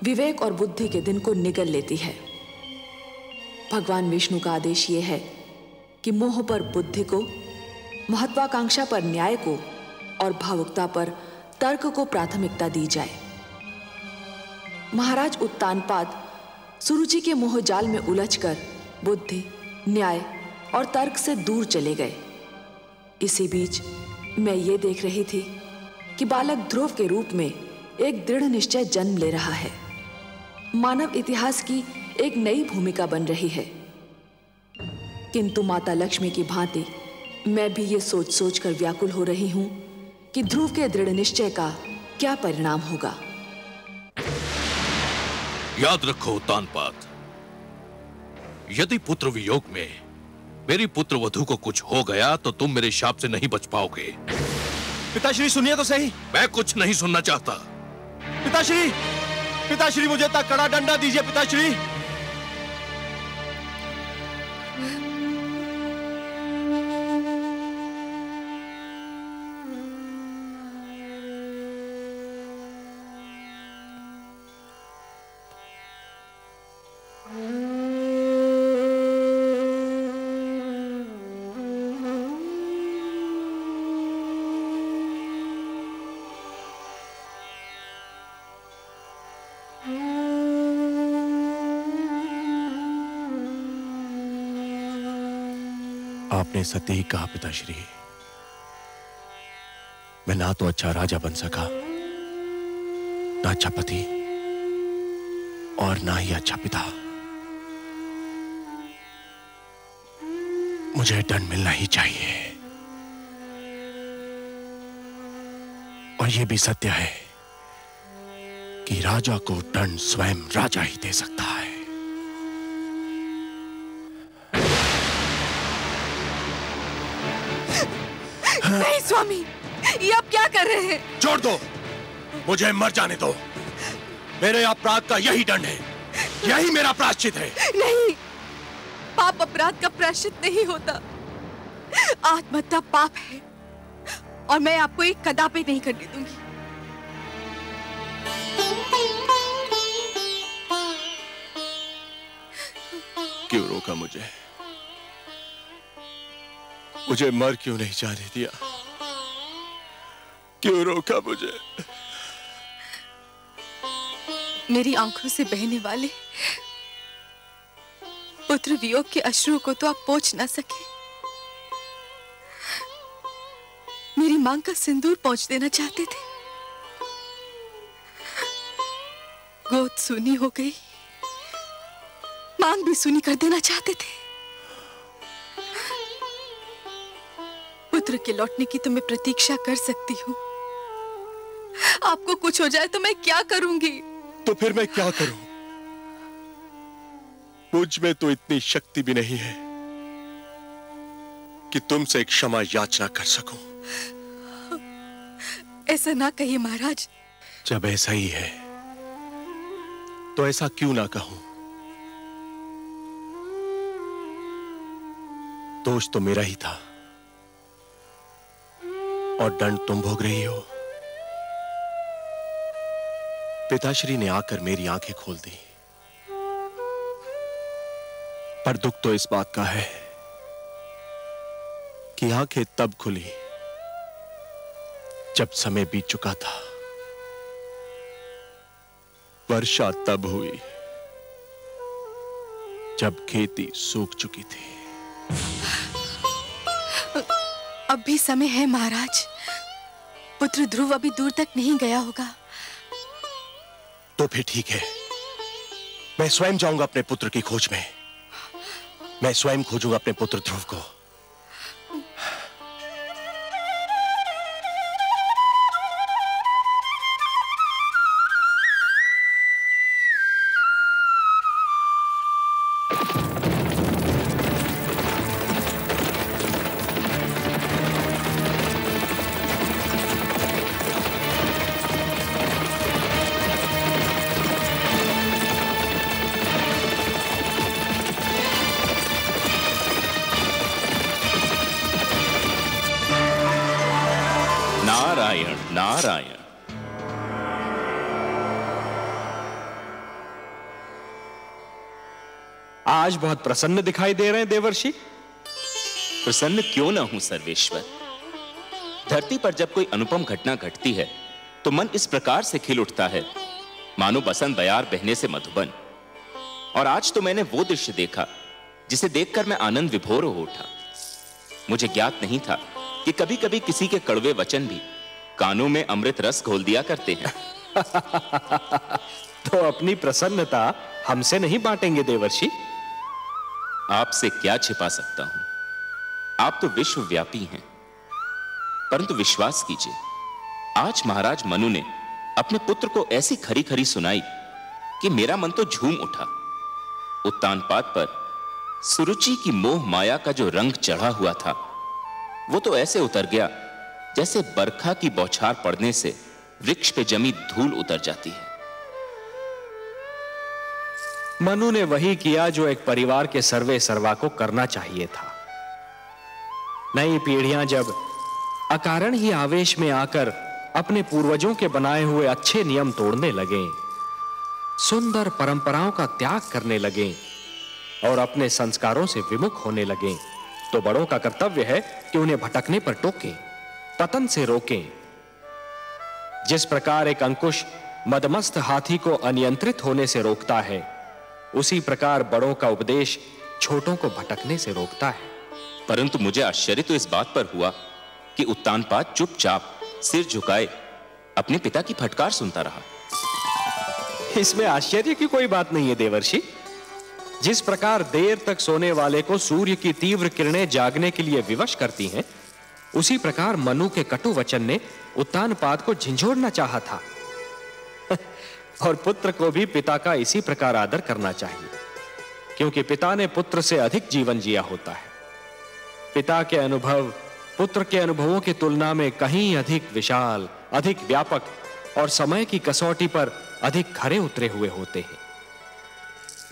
विवेक और बुद्धि के दिन को निगल लेती है। भगवान विष्णु का आदेश यह है कि मोह पर बुद्धि को, महत्वाकांक्षा पर न्याय को और भावुकता पर तर्क को प्राथमिकता दी जाए। महाराज उत्तानपाद सुरुचि के मोहजाल में उलझकर बुद्धि, न्याय और तर्क से दूर चले गए। इसी बीच मैं ये देख रही थी कि बालक ध्रुव के रूप में एक दृढ़ निश्चय जन्म ले रहा है। मानव इतिहास की एक नई भूमिका बन रही है। किंतु माता लक्ष्मी की भांति मैं भी ये सोच सोच कर व्याकुल हो रही हूं कि ध्रुव के दृढ़ निश्चय का क्या परिणाम होगा। याद रखो उत्तानपाद, यदि पुत्र वियोग में मेरी पुत्र वधू को कुछ हो गया तो तुम मेरे शाप से नहीं बच पाओगे। पिताश्री सुनिए तो सही। मैं कुछ नहीं सुनना चाहता। पिताश्री, पिताश्री मुझे इतना कड़ा डंडा दीजिए पिताश्री। आपने सत्य ही कहा पिताश्री। मैं ना तो अच्छा राजा बन सका, ना अच्छा पति और ना ही अच्छा पिता। मुझे दंड मिलना ही चाहिए। और यह भी सत्य है कि राजा को दंड स्वयं राजा ही दे सकता है। नहीं स्वामी, ये आप क्या कर रहे हैं? छोड़ दो, मुझे मर जाने दो। मेरे अपराध का यही दंड है, यही मेरा प्रायश्चित है। नहीं, पाप अपराध का प्रायश्चित नहीं होता। आत्महत्या पाप है और मैं आपको एक कदापि नहीं करने दूंगी। क्यों रोका मुझे? मुझे मर क्यों नहीं जाने दिया? क्यों रोका मुझे? मेरी आंखों से बहने वाले पुत्र वियोग के अश्रुओं को तो आप पोंछ ना सके। मेरी मांग का सिंदूर पोंछ देना चाहते थे। गोद सूनी हो गई, मांग भी सूनी कर देना चाहते थे। पुत्र के लौटने की तो मैं प्रतीक्षा कर सकती हूँ। आपको कुछ हो जाए तो मैं क्या करूंगी? तो फिर मैं क्या करूं? मुझ में तो इतनी शक्ति भी नहीं है कि तुमसे क्षमा याचना कर सकूं। ऐसा ना कहिए महाराज। जब ऐसा ही है तो ऐसा क्यों ना कहूं? दोष तो मेरा ही था और दंड तुम भोग रही हो। पिताश्री ने आकर मेरी आंखें खोल दी, पर दुख तो इस बात का है कि आंखें तब खुली जब समय बीत चुका था। वर्षा तब हुई जब खेती सूख चुकी थी। अब भी समय है महाराज। पुत्र ध्रुव अभी दूर तक नहीं गया होगा। तो फिर ठीक है, मैं स्वयं जाऊंगा अपने पुत्र की खोज में। मैं स्वयं खोजूंगा अपने पुत्र ध्रुव को। नारायण। आज बहुत प्रसन्न दिखाई दे रहे हैं देवर्षि। प्रसन्न क्यों ना हूं सर्वेश्वर। धरती पर जब कोई अनुपम घटना घटती है तो मन इस प्रकार से खिल उठता है मानो बसंत बयार बहने से मधुबन। और आज तो मैंने वो दृश्य देखा जिसे देखकर मैं आनंद विभोर हो उठा। मुझे ज्ञात नहीं था कि कभी कभी किसी के कड़वे वचन भी कानों में अमृत रस घोल दिया करते हैं। तो अपनी प्रसन्नता हमसे नहीं बांटेंगे देवर्षि? आपसे क्या छिपा सकता हूं, आप तो विश्वव्यापी हैं। परंतु विश्वास कीजिए, आज महाराज मनु ने अपने पुत्र को ऐसी खरी खरी सुनाई कि मेरा मन तो झूम उठा। उत्तानपाद पर सुरुचि की मोह माया का जो रंग चढ़ा हुआ था वो तो ऐसे उतर गया जैसे बरखा की बौछार पड़ने से वृक्ष पे जमी धूल उतर जाती है। मनु ने वही किया जो एक परिवार के सर्वे सर्वा को करना चाहिए था। नई पीढ़ियां जब अकारण ही आवेश में आकर अपने पूर्वजों के बनाए हुए अच्छे नियम तोड़ने लगे, सुंदर परंपराओं का त्याग करने लगे और अपने संस्कारों से विमुख होने लगे, तो बड़ों का कर्तव्य है कि उन्हें भटकने पर टोकें, पतन से रोकें। जिस प्रकार एक अंकुश मदमस्त हाथी को अनियंत्रित होने से रोकता है, उसी प्रकार बड़ों का उपदेश छोटों को भटकने से रोकता है। परंतु मुझे आश्चर्य तो इस बात पर हुआ कि उत्तानपाद चुपचाप सिर झुकाए अपने पिता की फटकार सुनता रहा। इसमें आश्चर्य की कोई बात नहीं है देवर्षि। जिस प्रकार देर तक सोने वाले को सूर्य की तीव्र किरणें जागने के लिए विवश करती हैं, उसी प्रकार मनु के कटु वचन ने उत्तानपाद को झिंझोड़ना चाहा था। और पुत्र को भी पिता का इसी प्रकार आदर करना चाहिए, क्योंकि पिता ने पुत्र से अधिक जीवन जिया होता है। पिता के अनुभव पुत्र के अनुभवों की तुलना में कहीं अधिक विशाल, अधिक व्यापक और समय की कसौटी पर अधिक खरे उतरे हुए होते हैं।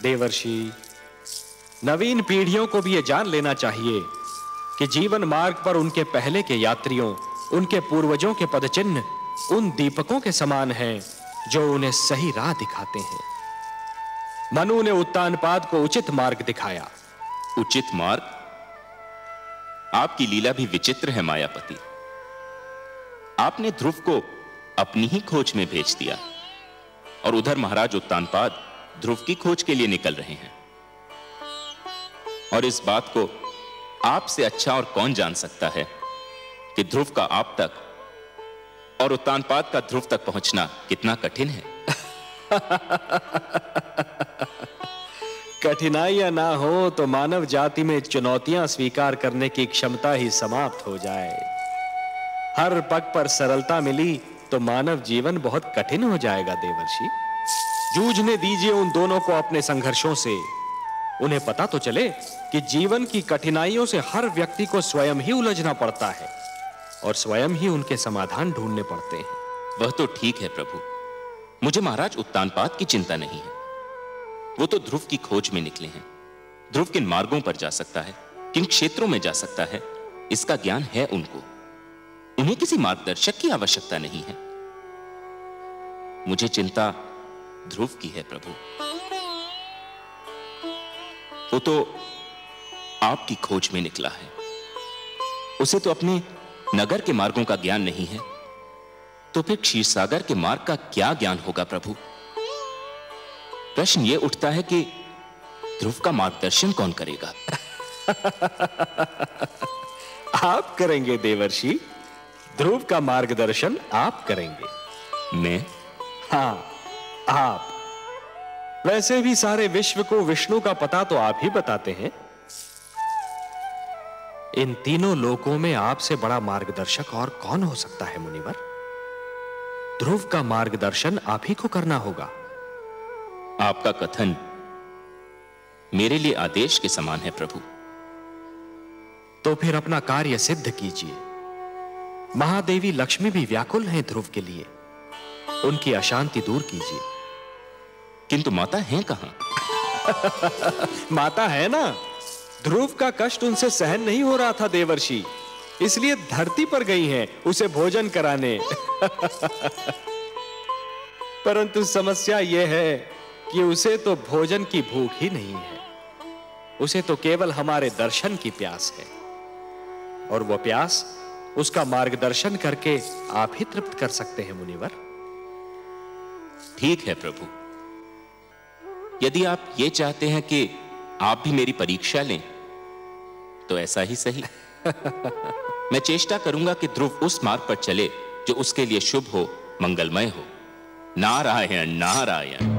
देवर्षि, नवीन पीढ़ियों को भी यह जान लेना चाहिए कि जीवन मार्ग पर उनके पहले के यात्रियों, उनके पूर्वजों के पदचिन्ह उन दीपकों के समान हैं जो उन्हें सही राह दिखाते हैं। मनु ने उत्तानपाद को उचित मार्ग दिखाया। उचित मार्ग? आपकी लीला भी विचित्र है मायापति। आपने ध्रुव को अपनी ही खोज में भेज दिया और उधर महाराज उत्तानपाद ध्रुव की खोज के लिए निकल रहे हैं। और इस बात को आपसे अच्छा और कौन जान सकता है कि ध्रुव का आप तक और उत्तानपाद का ध्रुव तक पहुंचना कितना कठिन है। कठिनाइयां ना हो तो मानव जाति में चुनौतियां स्वीकार करने की क्षमता ही समाप्त हो जाए। हर पग पर सरलता मिली तो मानव जीवन बहुत कठिन हो जाएगा देवर्षि। जूझने दीजिए उन दोनों को अपने संघर्षों से। उन्हें पता तो चले कि जीवन की कठिनाइयों से हर व्यक्ति को स्वयं ही उलझना पड़ता है और स्वयं ही उनके समाधान ढूंढने पड़ते हैं। वह तो ठीक है प्रभु, मुझे महाराज उत्तानपाद की चिंता नहीं है। वो तो ध्रुव की खोज में निकले हैं। ध्रुव किन मार्गों पर जा सकता है, किन क्षेत्रों में जा सकता है, इसका ज्ञान है उनको। उन्हें किसी मार्गदर्शक की आवश्यकता नहीं है। मुझे चिंता ध्रुव की है प्रभु। वो तो आपकी खोज में निकला है। उसे तो अपने नगर के मार्गों का ज्ञान नहीं है, तो फिर क्षीरसागर के मार्ग का क्या ज्ञान होगा प्रभु? प्रश्न यह उठता है कि ध्रुव का मार्गदर्शन कौन करेगा? आप करेंगे देवर्षि। ध्रुव का मार्गदर्शन आप करेंगे। मैं? हां, आप। वैसे भी सारे विश्व को विष्णु का पता तो आप ही बताते हैं। इन तीनों लोकों में आपसे बड़ा मार्गदर्शक और कौन हो सकता है मुनिवर? ध्रुव का मार्गदर्शन आप ही को करना होगा। आपका कथन मेरे लिए आदेश के समान है प्रभु। तो फिर अपना कार्य सिद्ध कीजिए। महादेवी लक्ष्मी भी व्याकुल हैं ध्रुव के लिए। उनकी अशांति दूर कीजिए। किंतु माता है कहां? माता है ना। ध्रुव का कष्ट उनसे सहन नहीं हो रहा था देवर्षि, इसलिए धरती पर गई हैं उसे भोजन कराने। परंतु समस्या यह है कि उसे तो भोजन की भूख ही नहीं है, उसे तो केवल हमारे दर्शन की प्यास है, और वह प्यास उसका मार्गदर्शन करके आप ही तृप्त कर सकते हैं मुनिवर। ठीक है प्रभु, यदि आप ये चाहते हैं कि आप भी मेरी परीक्षा लें तो ऐसा ही सही। मैं चेष्टा करूंगा कि ध्रुव उस मार्ग पर चले जो उसके लिए शुभ हो, मंगलमय हो। नारायण नारायण।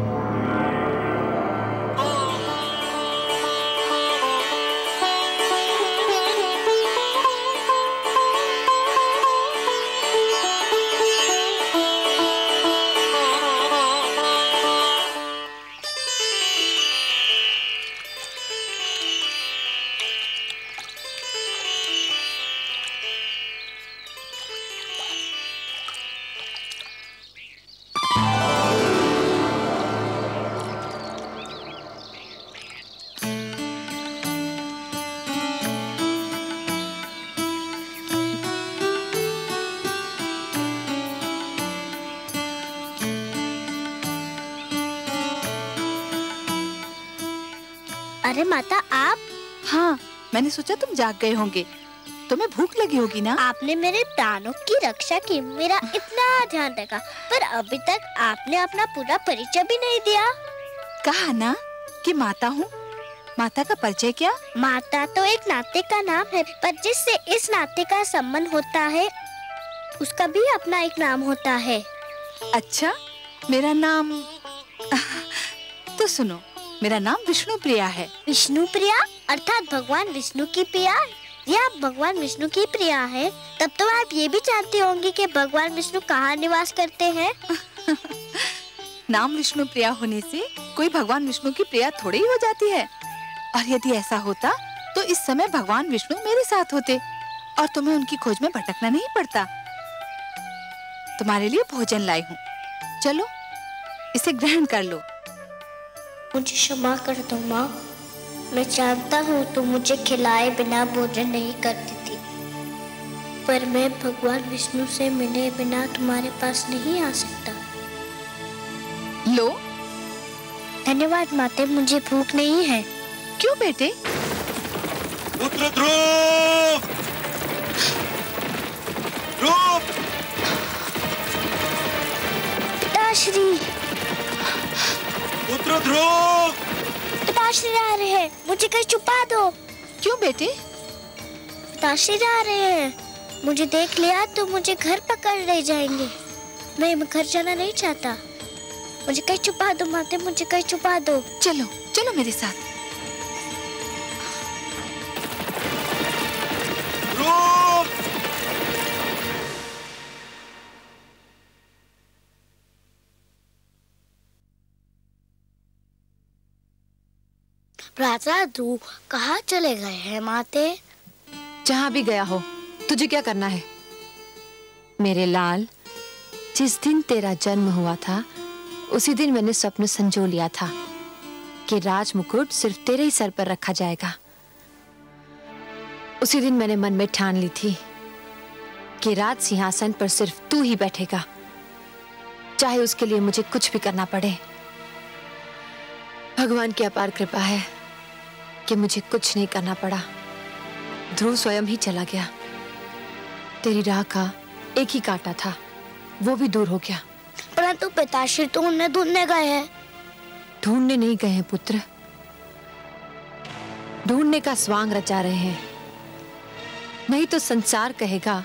अरे माता आप? हाँ, मैंने सोचा तुम जाग गए होंगे, तुम्हें भूख लगी होगी ना। आपने मेरे प्राणों की रक्षा की, मेरा इतना ध्यान रखा, पर अभी तक आपने अपना पूरा परिचय भी नहीं दिया। कहा ना कि माता हूँ। माता का परिचय क्या? माता तो एक नाते का नाम है, पर जिससे इस नाते का संबंध होता है उसका भी अपना एक नाम होता है। अच्छा, मेरा नाम तो सुनो, मेरा नाम विष्णुप्रिया है। विष्णुप्रिया अर्थात भगवान विष्णु की प्रिया। ये आप भगवान विष्णु की प्रिया है, तब तो आप ये भी जानते होंगे कि भगवान विष्णु कहाँ निवास करते हैं। नाम विष्णुप्रिया होने से कोई भगवान विष्णु की प्रिया थोड़ी ही हो जाती है। और यदि ऐसा होता तो इस समय भगवान विष्णु मेरे साथ होते और तुम्हें उनकी खोज में भटकना नहीं पड़ता। तुम्हारे लिए भोजन लाई हूँ, चलो इसे ग्रहण कर लो। मुझे क्षमा कर दो माँ, मैं जानता हूँ तुम मुझे खिलाए बिना भोजन नहीं करती थी, पर मैं भगवान विष्णु से मिले बिना तुम्हारे पास नहीं आ सकता। लो। धन्यवाद माते, मुझे भूख नहीं है। क्यों बेटे? पुत्र ध्रुव! ध्रुव! पिताश्री! पुत्र ध्रुव! पिताश्री आ रहे हैं, मुझे कहीं छुपा दो। क्यों बेटे? पिताश्री आ रहे हैं, मुझे देख लिया तो मुझे घर पकड़ ले जाएंगे। मैं घर जाना नहीं चाहता, मुझे कहीं छुपा दो माते, मुझे कहीं छुपा दो। चलो चलो मेरे साथ। राजा ध्रुव कहाँ चले गए हैं माते? जहां भी गया हो, तुझे क्या करना है? मेरे लाल, जिस दिन तेरा जन्म हुआ था उसी दिन मैंने स्वप्न संजो लिया था कि राज मुकुट सिर्फ तेरे ही सर पर रखा जाएगा। उसी दिन मैंने मन में ठान ली थी कि राज सिंहासन पर सिर्फ तू ही बैठेगा, चाहे उसके लिए मुझे कुछ भी करना पड़े। भगवान की अपार कृपा है कि मुझे कुछ नहीं करना पड़ा। ध्रुव स्वयं ही चला गया। तेरी राह का एक ही कांटा था, वो भी दूर हो गया। परंतु पिताश्री तो उन्हें ढूंढने गए हैं। ढूंढने नहीं गए हैं पुत्र, ढूंढने का स्वांग रचा रहे हैं। नहीं तो संसार कहेगा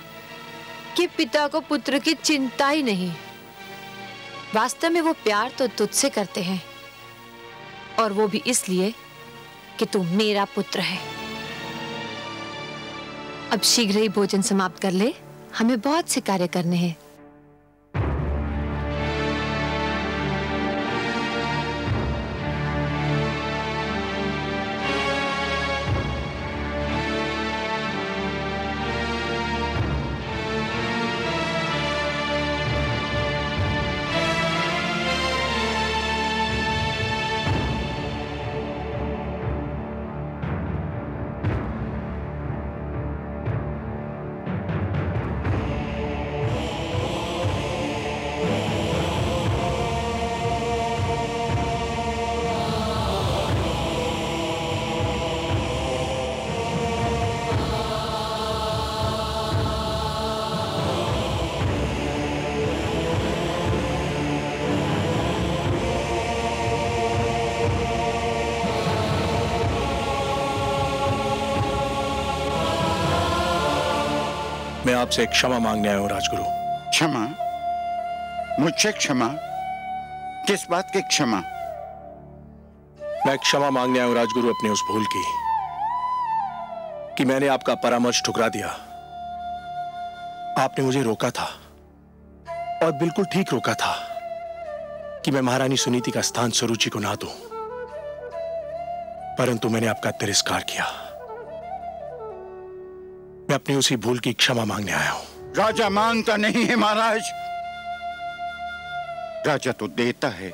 कि पिता को पुत्र की चिंता ही नहीं। वास्तव में वो प्यार तो तुझसे करते हैं, और वो भी इसलिए कि तू मेरा पुत्र है। अब शीघ्र ही भोजन समाप्त कर ले, हमें बहुत से कार्य करने हैं। मैं आपसे क्षमा मांगने आया हूं राजगुरु। क्षमा? मुझसे क्षमा? किस बात की क्षमा? मैं क्षमा मांगने आया हूं राजगुरु अपने उस भूल की कि मैंने आपका परामर्श ठुकरा दिया। आपने मुझे रोका था और बिल्कुल ठीक रोका था कि मैं महारानी सुनीति का स्थान सरुचि को ना दूं, परंतु मैंने आपका तिरस्कार किया। मैं अपनी उसी भूल की क्षमा मांगने आया हूं। राजा मांगता नहीं है महाराज, राजा तो देता है,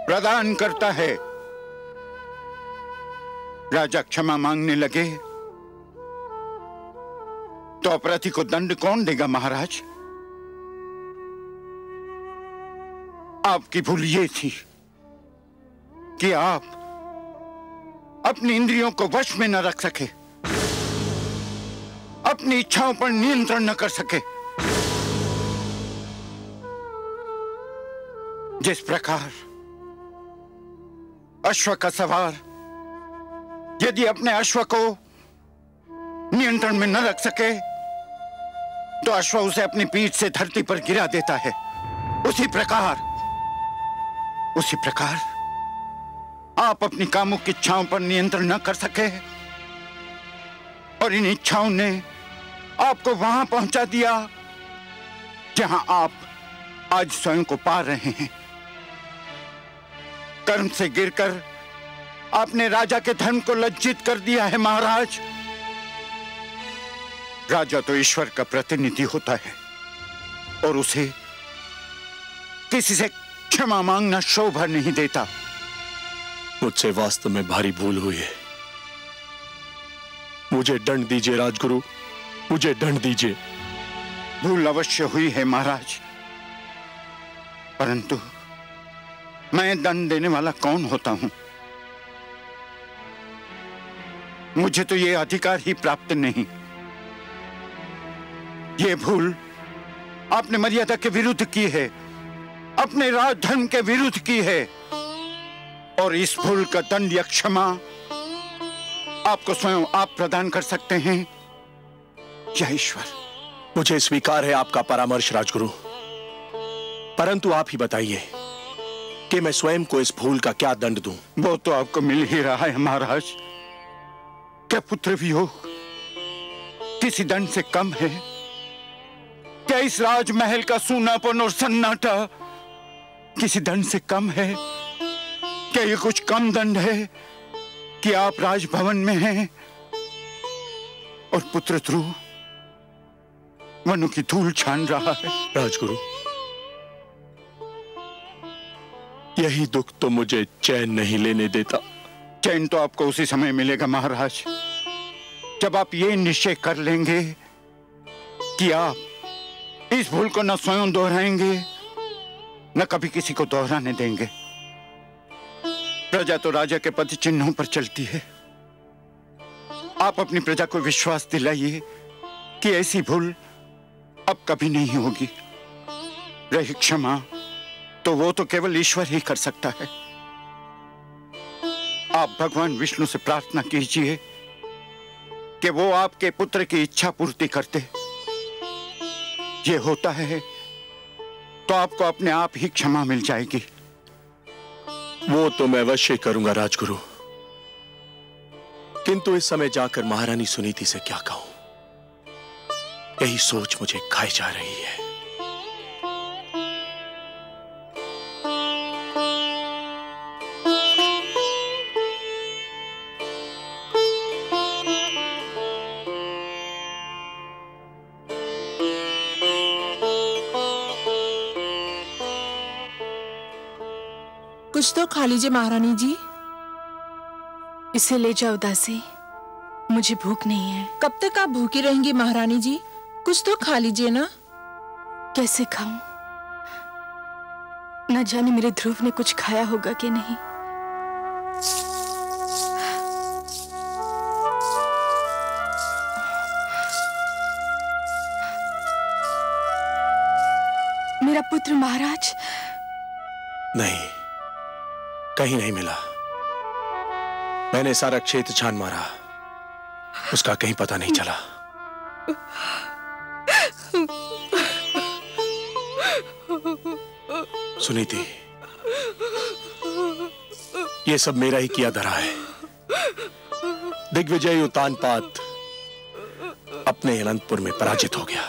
प्रदान करता है। राजा क्षमा मांगने लगे तो अपराधी को दंड कौन देगा महाराज? आपकी भूल ये थी कि आप अपनी इंद्रियों को वश में न रख सके, अपनी इच्छाओं पर नियंत्रण न कर सके। जिस प्रकार अश्व का सवार यदि अपने अश्व को नियंत्रण में न रख सके तो अश्व उसे अपनी पीठ से धरती पर गिरा देता है, उसी प्रकार आप अपनी कामुक इच्छाओं पर नियंत्रण न कर सके और इन इच्छाओं ने आपको वहां पहुंचा दिया जहां आप आज स्वयं को पा रहे हैं। कर्म से गिरकर आपने राजा के धर्म को लज्जित कर दिया है महाराज। राजा तो ईश्वर का प्रतिनिधि होता है और उसे किसी से क्षमा मांगना शोभा नहीं देता। मुझसे वास्तव में भारी भूल हुई है। मुझे दंड दीजिए राजगुरु, मुझे दंड दीजिए। भूल अवश्य हुई है महाराज, परंतु मैं दंड देने वाला कौन होता हूं? मुझे तो यह अधिकार ही प्राप्त नहीं। यह भूल आपने मर्यादा के विरुद्ध की है, अपने राज धर्म के विरुद्ध की है, और इस भूल का दंड या क्षमा आपको स्वयं आप प्रदान कर सकते हैं या ईश्वर। मुझे स्वीकार है आपका परामर्श राजगुरु, परंतु आप ही बताइए कि मैं स्वयं को इस भूल का क्या दंड दूं? वो तो आपको मिल ही रहा है महाराज। क्या पुत्र वियोग किसी दंड से कम है? क्या इस राजमहल का सूनापन और सन्नाटा किसी दंड से कम है? क्या ये कुछ कम दंड है कि आप राजभवन में हैं और पुत्र ध्रुव वनों की धूल छान रहा है? राजगुरु, यही दुख तो मुझे चैन नहीं लेने देता। चैन तो आपको उसी समय मिलेगा महाराज, जब आप ये निश्चय कर लेंगे कि आप इस भूल को न स्वयं दोहराएंगे न कभी किसी को दोहराने देंगे। प्रजा तो राजा के पद चिन्हों पर चलती है। आप अपनी प्रजा को विश्वास दिलाइए कि ऐसी भूल अब कभी नहीं होगी। रही क्षमा तो वो तो केवल ईश्वर ही कर सकता है। आप भगवान विष्णु से प्रार्थना कीजिए कि वो आपके पुत्र की इच्छा पूर्ति करते। ये होता है तो आपको अपने आप ही क्षमा मिल जाएगी। वो तो मैं अवश्य करूंगा राजगुरु, किंतु इस समय जाकर महारानी सुनीति से क्या कहूं, यही सोच मुझे खाई जा रही है। कुछ तो खा लीजिए महारानी जी। इसे ले जाओ दासी, मुझे भूख नहीं है। कब तक आप भूखी रहेंगी महारानी जी? कुछ तो खा लीजिए ना। कैसे खाऊं? न जाने मेरे ध्रुव ने कुछ खाया होगा कि नहीं। मेरा पुत्र महाराज? नहीं, कहीं नहीं मिला। मैंने सारा क्षेत्र छान मारा, उसका कहीं पता नहीं चला। सुनीति, ये सब मेरा ही किया धरा है। दिग्विजय उत्तानपाद अपने अनंतपुर में पराजित हो गया।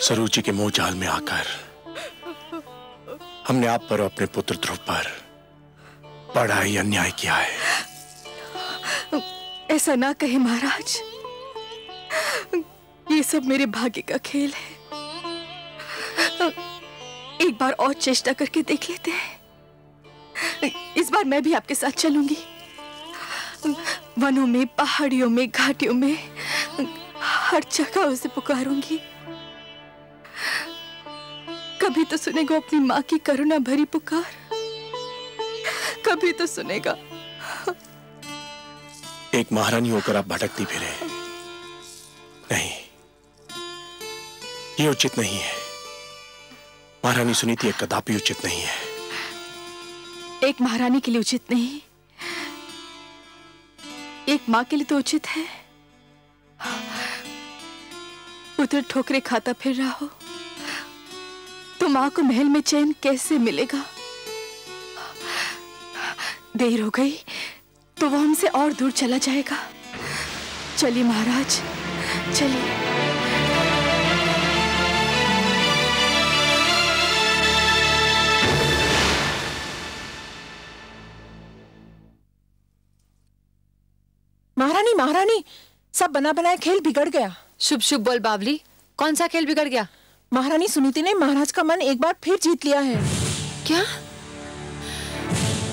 सरुचि के मोह जाल में आकर हमने आप पर और अपने पुत्र ध्रुव पर बड़ा ही अन्याय किया है। ऐसा ना कहे महाराज, ये सब मेरे भाग्य का खेल है। एक बार और चेष्टा करके देख लेते हैं। इस बार मैं भी आपके साथ चलूंगी। वनों में, पहाड़ियों में, घाटियों में, हर जगह उसे पुकारूंगी। कभी तो सुनेगा अपनी माँ की करुणा भरी पुकार, कभी तो सुनेगा। एक महारानी होकर आप भटकती फिरे, नहीं, ये उचित नहीं है। महारानी सुनीति एक कदापि उचित नहीं है। एक महारानी के लिए उचित नहीं, एक माँ के लिए तो उचित है। पुत्र ठोकरे खाता फिर रहा हो तो माँ को महल में चैन कैसे मिलेगा? देर हो गई तो वो हमसे और दूर चला जाएगा। चलिए महाराज, चलिए। महारानी, महारानी, सब बना बनाया खेल बिगड़ गया। शुभ शुभ बोल बावली, कौन सा खेल बिगड़ गया? महारानी सुनीति ने महाराज का मन एक बार फिर जीत लिया है। क्या?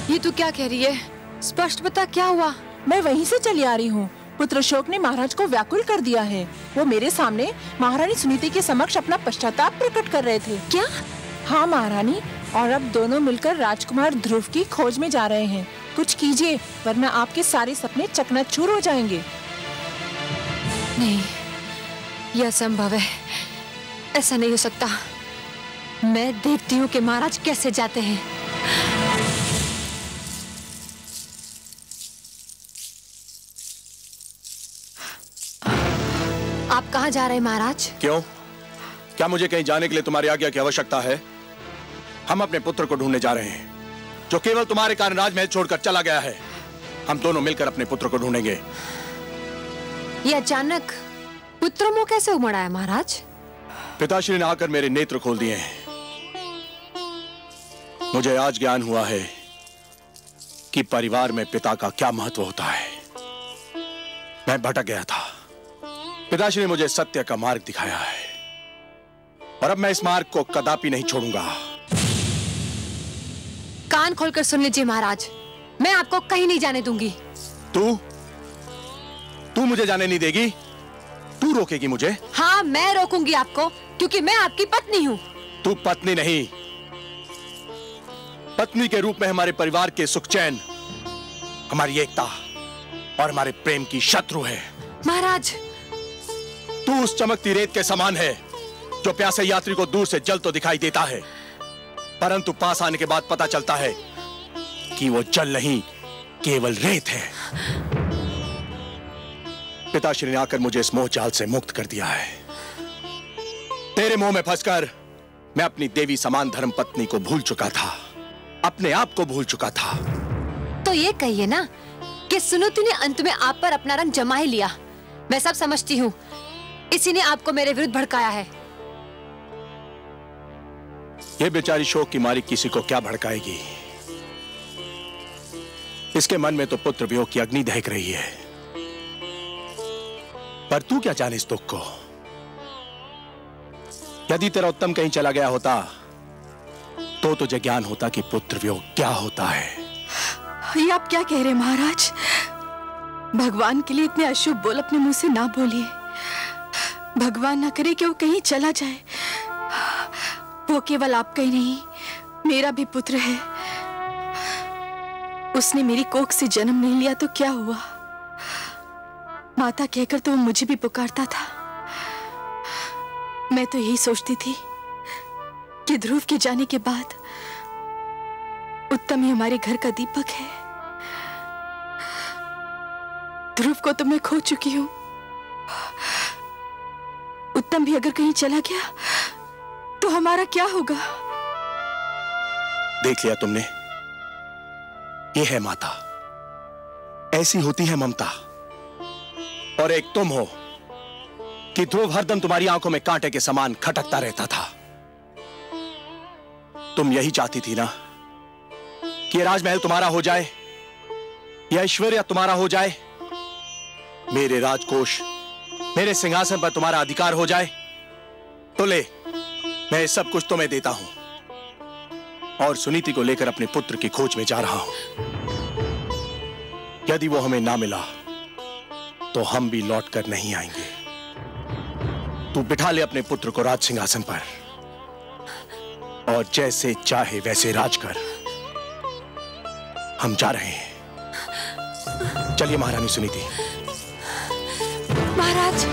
ये तू क्या कह रही है? स्पष्ट बता, क्या हुआ? मैं वहीं से चली आ रही हूँ। पुत्र शोक ने महाराज को व्याकुल कर दिया है। वो मेरे सामने महारानी सुनीति के समक्ष अपना पश्चाताप प्रकट कर रहे थे। क्या? हाँ महारानी, और अब दोनों मिलकर राजकुमार ध्रुव की खोज में जा रहे हैं। कुछ कीजिए, वरना आपके सारे सपने चकनाचूर हो जाएंगे। नहीं, यह असंभव है। ऐसा नहीं हो सकता। मैं देखती हूँ कि महाराज कैसे जाते हैं। आप कहाँ जा रहे हैं महाराज? क्यों? क्या मुझे कहीं जाने के लिए तुम्हारी आज्ञा की आवश्यकता है? हम अपने पुत्र को ढूंढने जा रहे हैं, जो केवल तुम्हारे कारण राजमहल छोड़कर चला गया है। हम दोनों मिलकर अपने पुत्र को ढूंढेंगे। ये अचानक पुत्र मोह कैसे उमड़ा है महाराज? पिताश्री ने आकर मेरे नेत्र खोल दिए हैं। मुझे आज ज्ञान हुआ है कि परिवार में पिता का क्या महत्व होता है। मैं भटक गया था, पिताश्री ने मुझे सत्य का मार्ग दिखाया है, और अब मैं इस मार्ग को कदापि नहीं छोड़ूंगा। कान खोलकर सुन लीजिए महाराज, मैं आपको कहीं नहीं जाने दूंगी। तू मुझे जाने नहीं देगी? तू रोकेगी मुझे? हाँ, मैं रोकूंगी आपको, क्योंकि मैं आपकी पत्नी हूँ। तू पत्नी नहीं, पत्नी के रूप में हमारे परिवार के सुख चैन, हमारी एकता और हमारे प्रेम की शत्रु है। महाराज, तू उस चमकती रेत के समान है जो प्यासे यात्री को दूर से जल तो दिखाई देता है, परंतु पास आने के बाद पता चलता है कि वो जल नहीं, केवल रेत है। पिताश्री ने आकर मुझे इस मोह जाल से मुक्त कर दिया है। तेरे मोह में फंसकर मैं अपनी देवी समान धर्म पत्नी को भूल चुका था, अपने आप को भूल चुका था। तो ये कहिए ना कि सुनीति ने अंत में आप पर अपना रंग जमा ही लिया। मैं सब समझती हूँ, इसी ने आपको मेरे विरुद्ध भड़काया है। ये बेचारी शोक की मारी किसी को क्या भड़काएगी? इसके मन में तो पुत्र वियोग की अग्नि दहक रही है, पर तू क्या जाने इस दुख को? यदि तेरा उत्तम कहीं चला गया होता तो तुझे ज्ञान होता कि पुत्र वियोग क्या होता है। ये आप क्या कह रहे हैं महाराज? भगवान के लिए इतने अशुभ बोल अपने मुंह से ना बोलिए। भगवान ना करे कि वो कहीं चला जाए। वो केवल आपका ही नहीं, मेरा भी पुत्र है। उसने मेरी कोख से जन्म नहीं लिया तो क्या हुआ? माता कहकर तो वो मुझे भी पुकारता था। मैं तो यही सोचती थी कि ध्रुव के जाने के बाद उत्तम ही हमारे घर का दीपक है। ध्रुव को तो मैं खो चुकी हूँ। उत्तम भी अगर कहीं चला गया तो हमारा क्या होगा? देख लिया तुमने, ये है माता, ऐसी होती है ममता। और एक तुम हो कि ध्रुव हरदम तुम्हारी आंखों में कांटे के समान खटकता रहता था। तुम यही चाहती थी ना कि राजमहल तुम्हारा हो जाए, यह ऐश्वर्य तुम्हारा हो जाए, मेरे राजकोष, मेरे सिंहासन पर तुम्हारा अधिकार हो जाए। तो ले, मैं सब कुछ तुम्हें देता हूं और सुनीति को लेकर अपने पुत्र की खोज में जा रहा हूं। यदि वो हमें ना मिला तो हम भी लौट कर नहीं आएंगे। तू बिठा ले अपने पुत्र को राज सिंहासन पर और जैसे चाहे वैसे राज कर। हम जा रहे हैं। चलिए महारानी सुनीति। महाराज,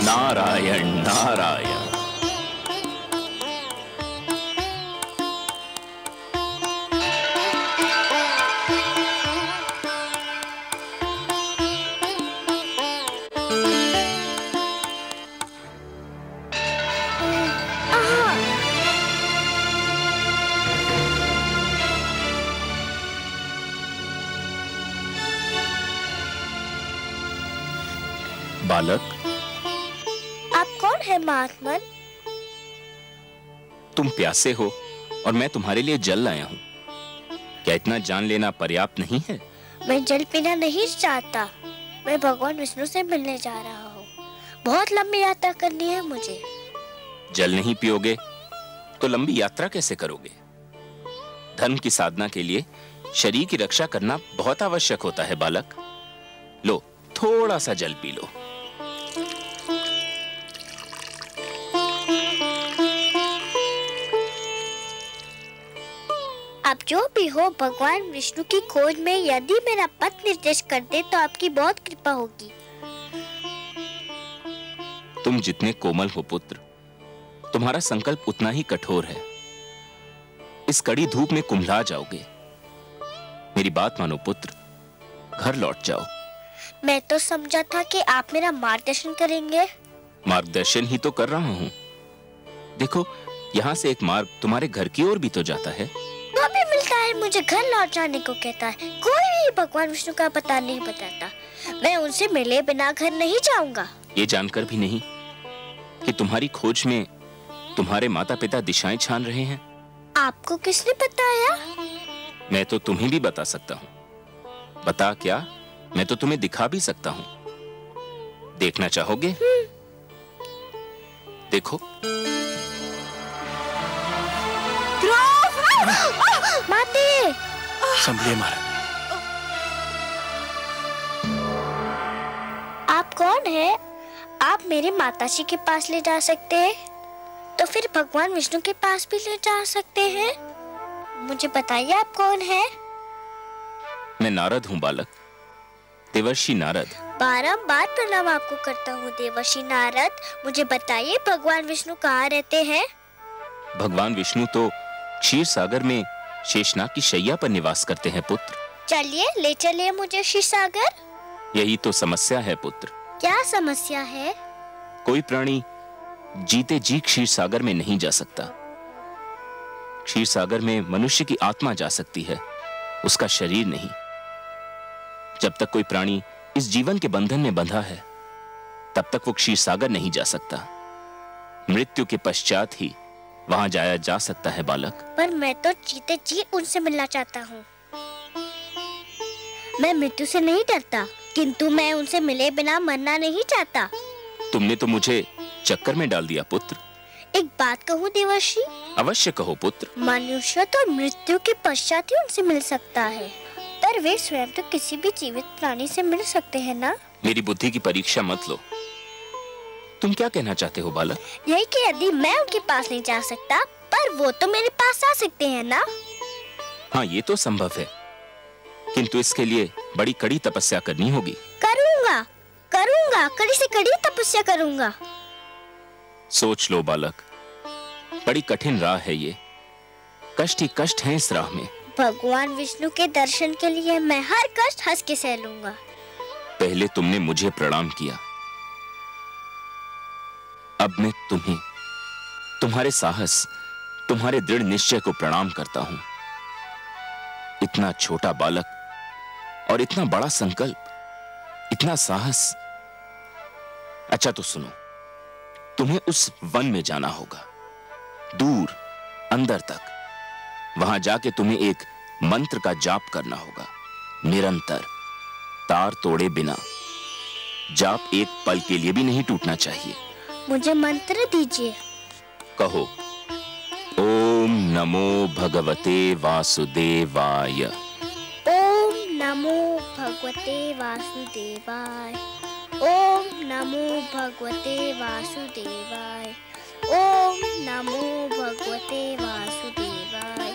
नारायण नारायण। बालक, आप कौन है महात्मन? तुम प्यासे हो और मैं तुम्हारे लिए जल लाया हूँ। क्या इतना जान लेना पर्याप्त नहीं है? मैं जल पीना नहीं चाहता। मैं भगवान विष्णु से मिलने जा रहा हूँ। बहुत लंबी यात्रा करनी है मुझे। जल नहीं पियोगे तो लंबी यात्रा कैसे करोगे? धर्म की साधना के लिए शरीर की रक्षा करना बहुत आवश्यक होता है बालक। लो, थोड़ा सा जल पी लो। आप जो भी हो, भगवान विष्णु की खोज में यदि मेरा पथ निर्देश कर दे तो आपकी बहुत कृपा होगी। तुम जितने कोमल हो पुत्र, तुम्हारा संकल्प उतना ही कठोर है। इस कड़ी धूप में कुम्हला जाओगे। मेरी बात मानो पुत्र, घर लौट जाओ। मैं तो समझा था कि आप मेरा मार्गदर्शन करेंगे। मार्गदर्शन ही तो कर रहा हूँ। देखो, यहाँ से एक मार्ग तुम्हारे घर की ओर भी तो जाता है। वो भी मिलता है, मुझे घर लौट जाने को कहता है। कोई भी भगवान विष्णु का पता नहीं बताता। मैं उनसे मिले बिना घर नहीं जाऊंगा। ये जानकर भी नहीं कि तुम्हारी खोज में तुम्हारे माता पिता दिशाएं छान रहे हैं। आपको किसने बताया? मैं तो तुम्हें भी बता सकता हूँ। बता क्या, मैं तो तुम्हें दिखा भी सकता हूँ। देखना चाहोगे? देखो। माते! संभलिए महाराज। आप कौन है? आप मेरे माताजी के पास ले जा सकते हैं, तो फिर भगवान विष्णु के पास भी ले जा सकते हैं। मुझे बताइए आप कौन है? मैं नारद हूँ बालक, देवर्षि नारद। बारंबार प्रणाम आपको करता हूँ देवर्षि नारद। मुझे बताइए भगवान विष्णु कहाँ रहते हैं? भगवान विष्णु तो क्षीर सागर में शेषनाग की शैया पर निवास करते हैं पुत्र। चलिए ले चलिए मुझे क्षीर सागर। यही तो समस्या है पुत्र। क्या समस्या है? कोई प्राणी जीते जी क्षीर सागर में नहीं जा सकता। क्षीर सागर में मनुष्य की आत्मा जा सकती है, उसका शरीर नहीं। जब तक कोई प्राणी इस जीवन के बंधन में बंधा है, तब तक वो क्षीर सागर नहीं जा सकता। मृत्यु के पश्चात ही वहां जाया जा सकता है बालक। पर मैं तो जीते जी उनसे मिलना चाहता हूँ। मैं मृत्यु से नहीं डरता, किंतु मैं उनसे मिले बिना मरना नहीं चाहता। तुमने तो मुझे चक्कर में डाल दिया पुत्र। एक बात कहूँ देवर्षि? अवश्य कहो पुत्र। मनुष्य तो मृत्यु के पश्चात ही उनसे मिल सकता है, पर वे स्वयं तो किसी भी जीवित प्राणी से मिल सकते हैं ना? मेरी बुद्धि की परीक्षा मत लो। तुम क्या कहना चाहते हो बालक? यही कि यदि मैं उनके पास नहीं जा सकता, पर वो तो मेरे पास आ सकते हैं ना? हाँ, ये तो संभव है, किंतु इसके लिए बड़ी कड़ी तपस्या करनी होगी। करूँगा, करूँगा, कड़ी से कड़ी तपस्या करूँगा। सोच लो बालक, बड़ी कठिन राह है ये। कष्ट ही कष्ट है इस राह में। भगवान विष्णु के दर्शन के लिए मैं हर कष्ट हंस के सह लूंगा। पहले तुमने मुझे प्रणाम किया, अब मैं तुम्हें, तुम्हारे साहस, तुम्हारे दृढ़ निश्चय को प्रणाम करता हूं। इतना छोटा बालक और इतना बड़ा संकल्प, इतना साहस। अच्छा तो सुनो, तुम्हें उस वन में जाना होगा, दूर अंदर तक। वहां जाके तुम्हें एक मंत्र का जाप करना होगा, निरंतर, तार तोड़े बिना। जाप एक पल के लिए भी नहीं टूटना चाहिए। मुझे मंत्र दीजिए। कहो, ओम नमो भगवते वासुदेवाय। ओम नमो भगवते वासुदेवाय। ओम नमो भगवते वासुदेवाय। ओम नमो भगवते वासुदेवाय।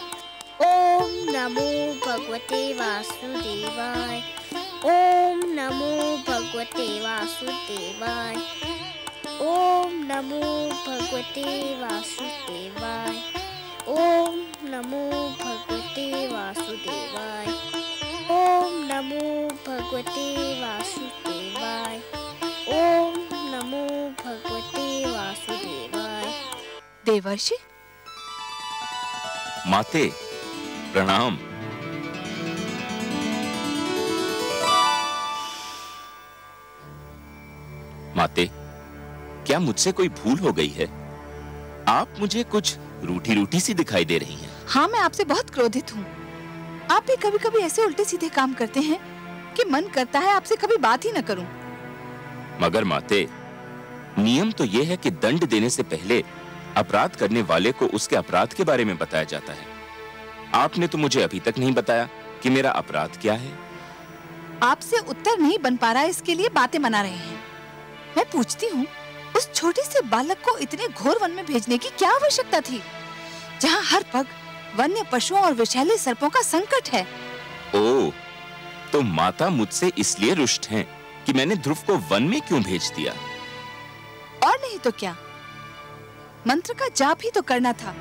ओम नमो भगवते वासुदेवाय। ओम नमो भगवते वासुदेवाय। ओम नमो भगवते वासुदेवाय। ओम नमो भगवते वासुदेवाय। ओम नमो भगवते वासुदेवाय। ओम नमो भगवते वासुदेवाय। देवर्षि। माते प्रणाम। माते, क्या मुझसे कोई भूल हो गई है? आप मुझे कुछ रूठी रूठी सी दिखाई दे रही हैं। हाँ, मैं आपसे बहुत क्रोधित हूँ। आप भी कभी कभी ऐसे उल्टे सीधे काम करते हैं कि मन करता है आपसे कभी बात ही न करूं। मगर माते, नियम तो यह है कि दंड देने से पहले अपराध करने वाले को उसके अपराध के बारे में बताया जाता है। आपने तो मुझे अभी तक नहीं बताया कि मेरा अपराध क्या है। आपसे उत्तर नहीं बन पा रहा, इसके लिए बातें बना रहे हैं। मैं पूछती हूँ, उस छोटे से बालक को इतने घोर वन में भेजने की क्या आवश्यकता थी, जहाँ हर पग वन्य पशुओं और विषैले सर्पों का संकट है? ओह, तो माता मुझसे इसलिए रुष्ट हैं कि मैंने ध्रुव को वन में क्यों भेज दिया? और नहीं तो क्या, मंत्र का जाप ही तो करना था।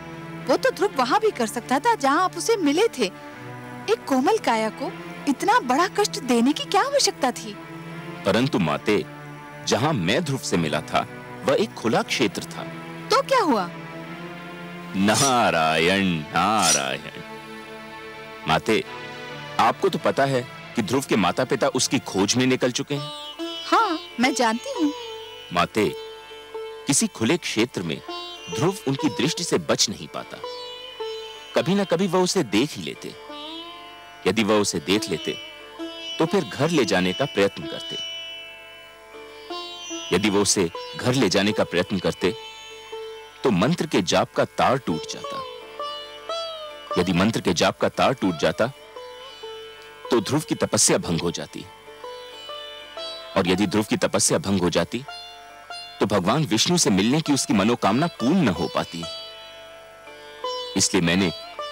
वो तो ध्रुव वहाँ भी कर सकता था जहाँ आप उसे मिले थे। एक कोमल काया को इतना बड़ा कष्ट देने की क्या आवश्यकता थी? परंतु माते, जहाँ मैं ध्रुव से मिला था वह एक खुला क्षेत्र था। तो क्या हुआ? नारायण नारायण। माते, आपको तो पता है कि ध्रुव के माता पिता उसकी खोज में निकल चुके हैं। हाँ, मैं जानती हूँ। माते, किसी खुले क्षेत्र में ध्रुव उनकी दृष्टि से बच नहीं पाता। कभी न कभी वह उसे देख ही लेते। यदि वह उसे देख लेते तो फिर घर ले जाने का प्रयत्न करते। यदि वो उसे घर ले जाने का प्रयत्न करते तो मंत्र के जाप का तार टूट जाता। यदि मंत्र के जाप का तार टूट जाता तो ध्रुव की तपस्या भंग हो जाती, और यदि ध्रुव की तपस्या भंग हो जाती तो भगवान विष्णु से मिलने की उसकी मनोकामना पूर्ण न हो पाती। इसलिए मैंने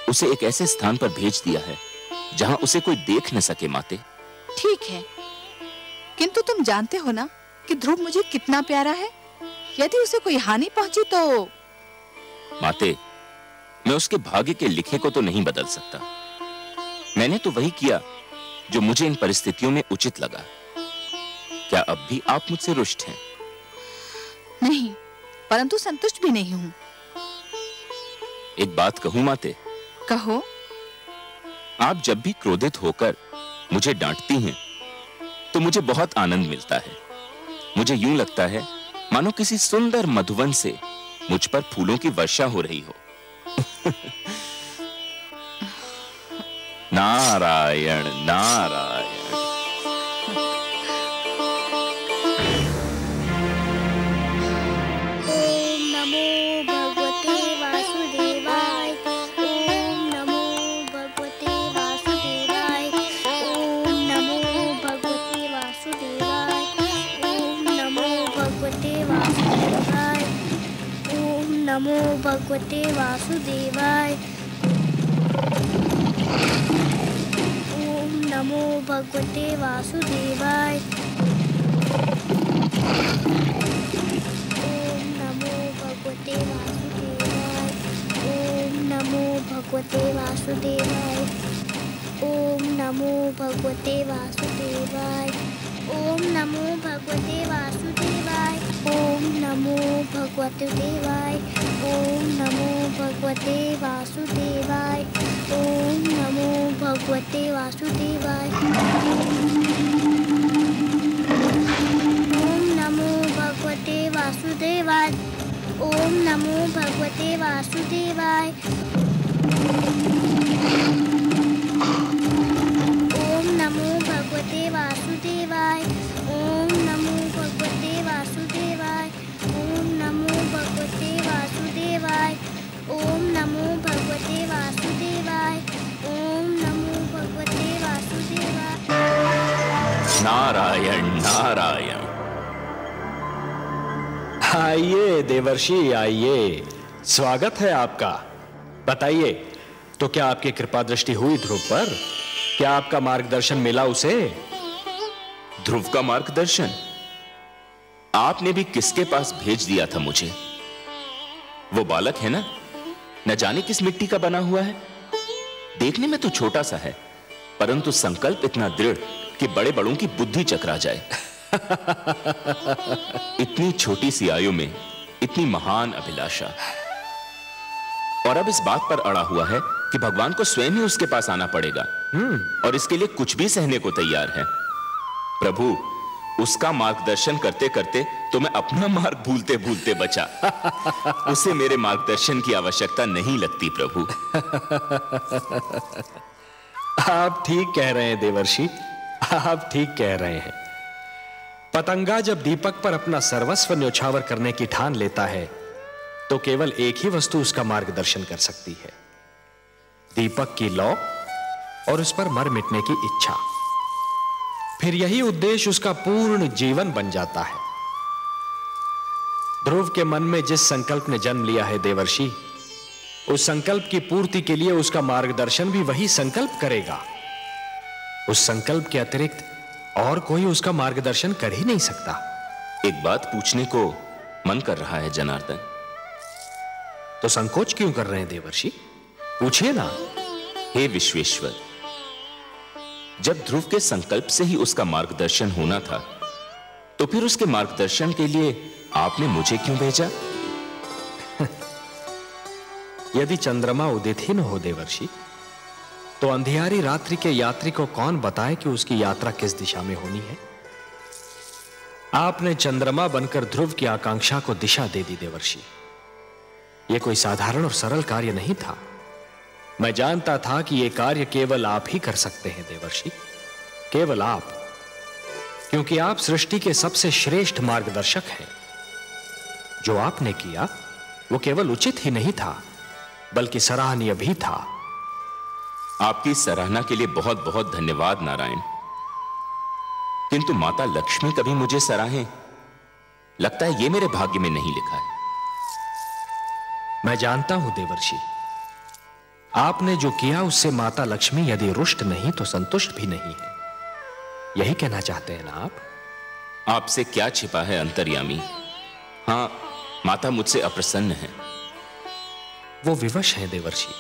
उसे एक ऐसे स्थान पर भेज दिया है जहां उसे कोई देख न सके माते। ठीक है, किंतु तुम जानते हो ना कि ध्रुव मुझे कितना प्यारा है। यदि उसे कोई हानि पहुंची तो माते, मैं उसके भाग्य के लिखे को तो नहीं बदल सकता। मैंने तो वही किया जो मुझे इन परिस्थितियों में उचित लगा। क्या अब भी आप मुझसे रुष्ट हैं? नहीं, परंतु संतुष्ट भी नहीं हूं। एक बात कहूं माते? कहो। आप जब भी क्रोधित होकर मुझे डांटती हैं तो मुझे बहुत आनंद मिलता है। मुझे यूं लगता है मानो किसी सुंदर मधुवन से मुझ पर फूलों की वर्षा हो रही हो। नारायण नारायण। ओम नमो भगवते वासुदेवाय। ओम नमो भगवते वासुदेवाय। ओम नमो भगवते वासुदेवाय। ओम नमो भगवते वासुदेवाय। ओम नमो भगवते वासुदेवाय। ओम नमो भगवते वासुदेवाय। ओम नमो भगवते वासुदेवाय। ओम नमो भगवते वासुदेवाय। ओम नमो भगवते वासुदेवाय। ओम नमो भगवते वासुदेवाय। ओम नमो भगवते देवाय। ओम नमो भगवते वासुदेवाय। ओम नमो भगवते वासुदेवाय। ओम नमो भगवते वासुदेवाय। ओम नमो भगवते वासुदेवाय। ओम नमो भगवते वासुदेवाय। ओम नमो भगवते वासुदेवाय। ओम नमो भगवते वासुदेवाय। ओम नमो भगवते वासुदेवाय। ओम नमो भगवते वासुदेवाय। नारायण नारायण। आइए देवर्षि आइए, स्वागत है आपका। बताइए, तो क्या आपकी कृपा दृष्टि हुई ध्रुव पर? क्या आपका मार्गदर्शन मिला उसे? ध्रुव का मार्गदर्शन आपने भी किसके पास भेज दिया था मुझे? वो बालक है ना, न जाने किस मिट्टी का बना हुआ है। देखने में तो छोटा सा है, परंतु संकल्प इतना दृढ़ कि बड़े बड़ों की बुद्धि चकरा जाए। इतनी छोटी सी आयु में इतनी महान अभिलाषा, और अब इस बात पर अड़ा हुआ है कि भगवान को स्वयं ही उसके पास आना पड़ेगा और इसके लिए कुछ भी सहने को तैयार है। प्रभु, उसका मार्गदर्शन करते करते तो मैं अपना मार्ग भूलते भूलते बचा। उसे मेरे मार्गदर्शन की आवश्यकता नहीं लगती प्रभु। आप ठीक कह रहे हैं देवर्षि, आप ठीक कह रहे हैं। पतंगा जब दीपक पर अपना सर्वस्व न्योछावर करने की ठान लेता है तो केवल एक ही वस्तु उसका मार्गदर्शन कर सकती है, दीपक की लौ और उस पर मर मिटने की इच्छा। फिर यही उद्देश्य उसका पूर्ण जीवन बन जाता है। ध्रुव के मन में जिस संकल्प ने जन्म लिया है देवर्षि, उस संकल्प की पूर्ति के लिए उसका मार्गदर्शन भी वही संकल्प करेगा। उस संकल्प के अतिरिक्त और कोई उसका मार्गदर्शन कर ही नहीं सकता। एक बात पूछने को मन कर रहा है जनार्दन। तो संकोच क्यों कर रहे हैं देवर्षि? पूछिए ना। हे विश्वेश्वर, जब ध्रुव के संकल्प से ही उसका मार्गदर्शन होना था, तो फिर उसके मार्गदर्शन के लिए आपने मुझे क्यों भेजा? यदि चंद्रमा उदित ही न हो देवर्षि, तो अंधियारी रात्रि के यात्री को कौन बताए कि उसकी यात्रा किस दिशा में होनी है? आपने चंद्रमा बनकर ध्रुव की आकांक्षा को दिशा दे दी देवर्षि। यह कोई साधारण और सरल कार्य नहीं था। मैं जानता था कि यह कार्य केवल आप ही कर सकते हैं देवर्षि, केवल आप, क्योंकि आप सृष्टि के सबसे श्रेष्ठ मार्गदर्शक हैं। जो आपने किया वो केवल उचित ही नहीं था, बल्कि सराहनीय भी था। आपकी सराहना के लिए बहुत बहुत धन्यवाद नारायण। किंतु माता लक्ष्मी कभी मुझे सराहें, लगता है ये मेरे भाग्य में नहीं लिखा है। मैं जानता हूं देवर्षि, आपने जो किया उससे माता लक्ष्मी यदि रुष्ट नहीं तो संतुष्ट भी नहीं है, यही कहना चाहते हैं ना आप? आपसे क्या छिपा है अंतर्यामी? हाँ, माता मुझसे अप्रसन्न है। वो विवश हैं देवर्षि,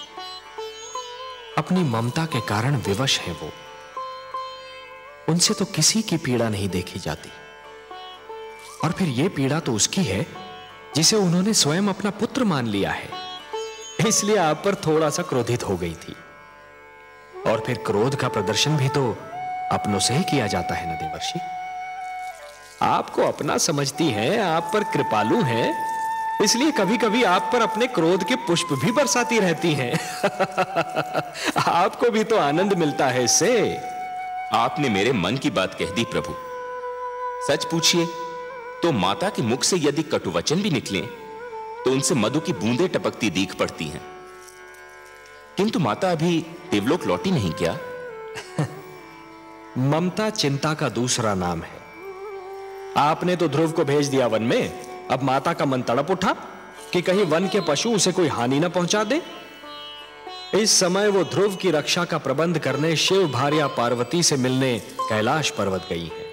अपनी ममता के कारण विवश हैं वो। उनसे तो किसी की पीड़ा नहीं देखी जाती, और फिर ये पीड़ा तो उसकी है जिसे उन्होंने स्वयं अपना पुत्र मान लिया है, इसलिए आप पर थोड़ा सा क्रोधित हो गई थी। और फिर क्रोध का प्रदर्शन भी तो अपनों से ही किया जाता है ना देवर्षि। आपको अपना समझती हैं, आप पर कृपालु हैं, इसलिए कभी कभी आप पर अपने क्रोध के पुष्प भी बरसाती रहती हैं। आपको भी तो आनंद मिलता है इससे। आपने मेरे मन की बात कह दी प्रभु। सच पूछिए तो माता के मुख से यदि कटुवचन भी निकले तो उनसे मधु की बूंदें टपकती दीख पड़ती हैं। किंतु माता अभी देवलोक लौटी नहीं क्या? ममता चिंता का दूसरा नाम है। आपने तो ध्रुव को भेज दिया वन में, अब माता का मन तड़प उठा कि कहीं वन के पशु उसे कोई हानि न पहुंचा दे। इस समय वो ध्रुव की रक्षा का प्रबंध करने शिव भार्या पार्वती से मिलने कैलाश पर्वत गई है।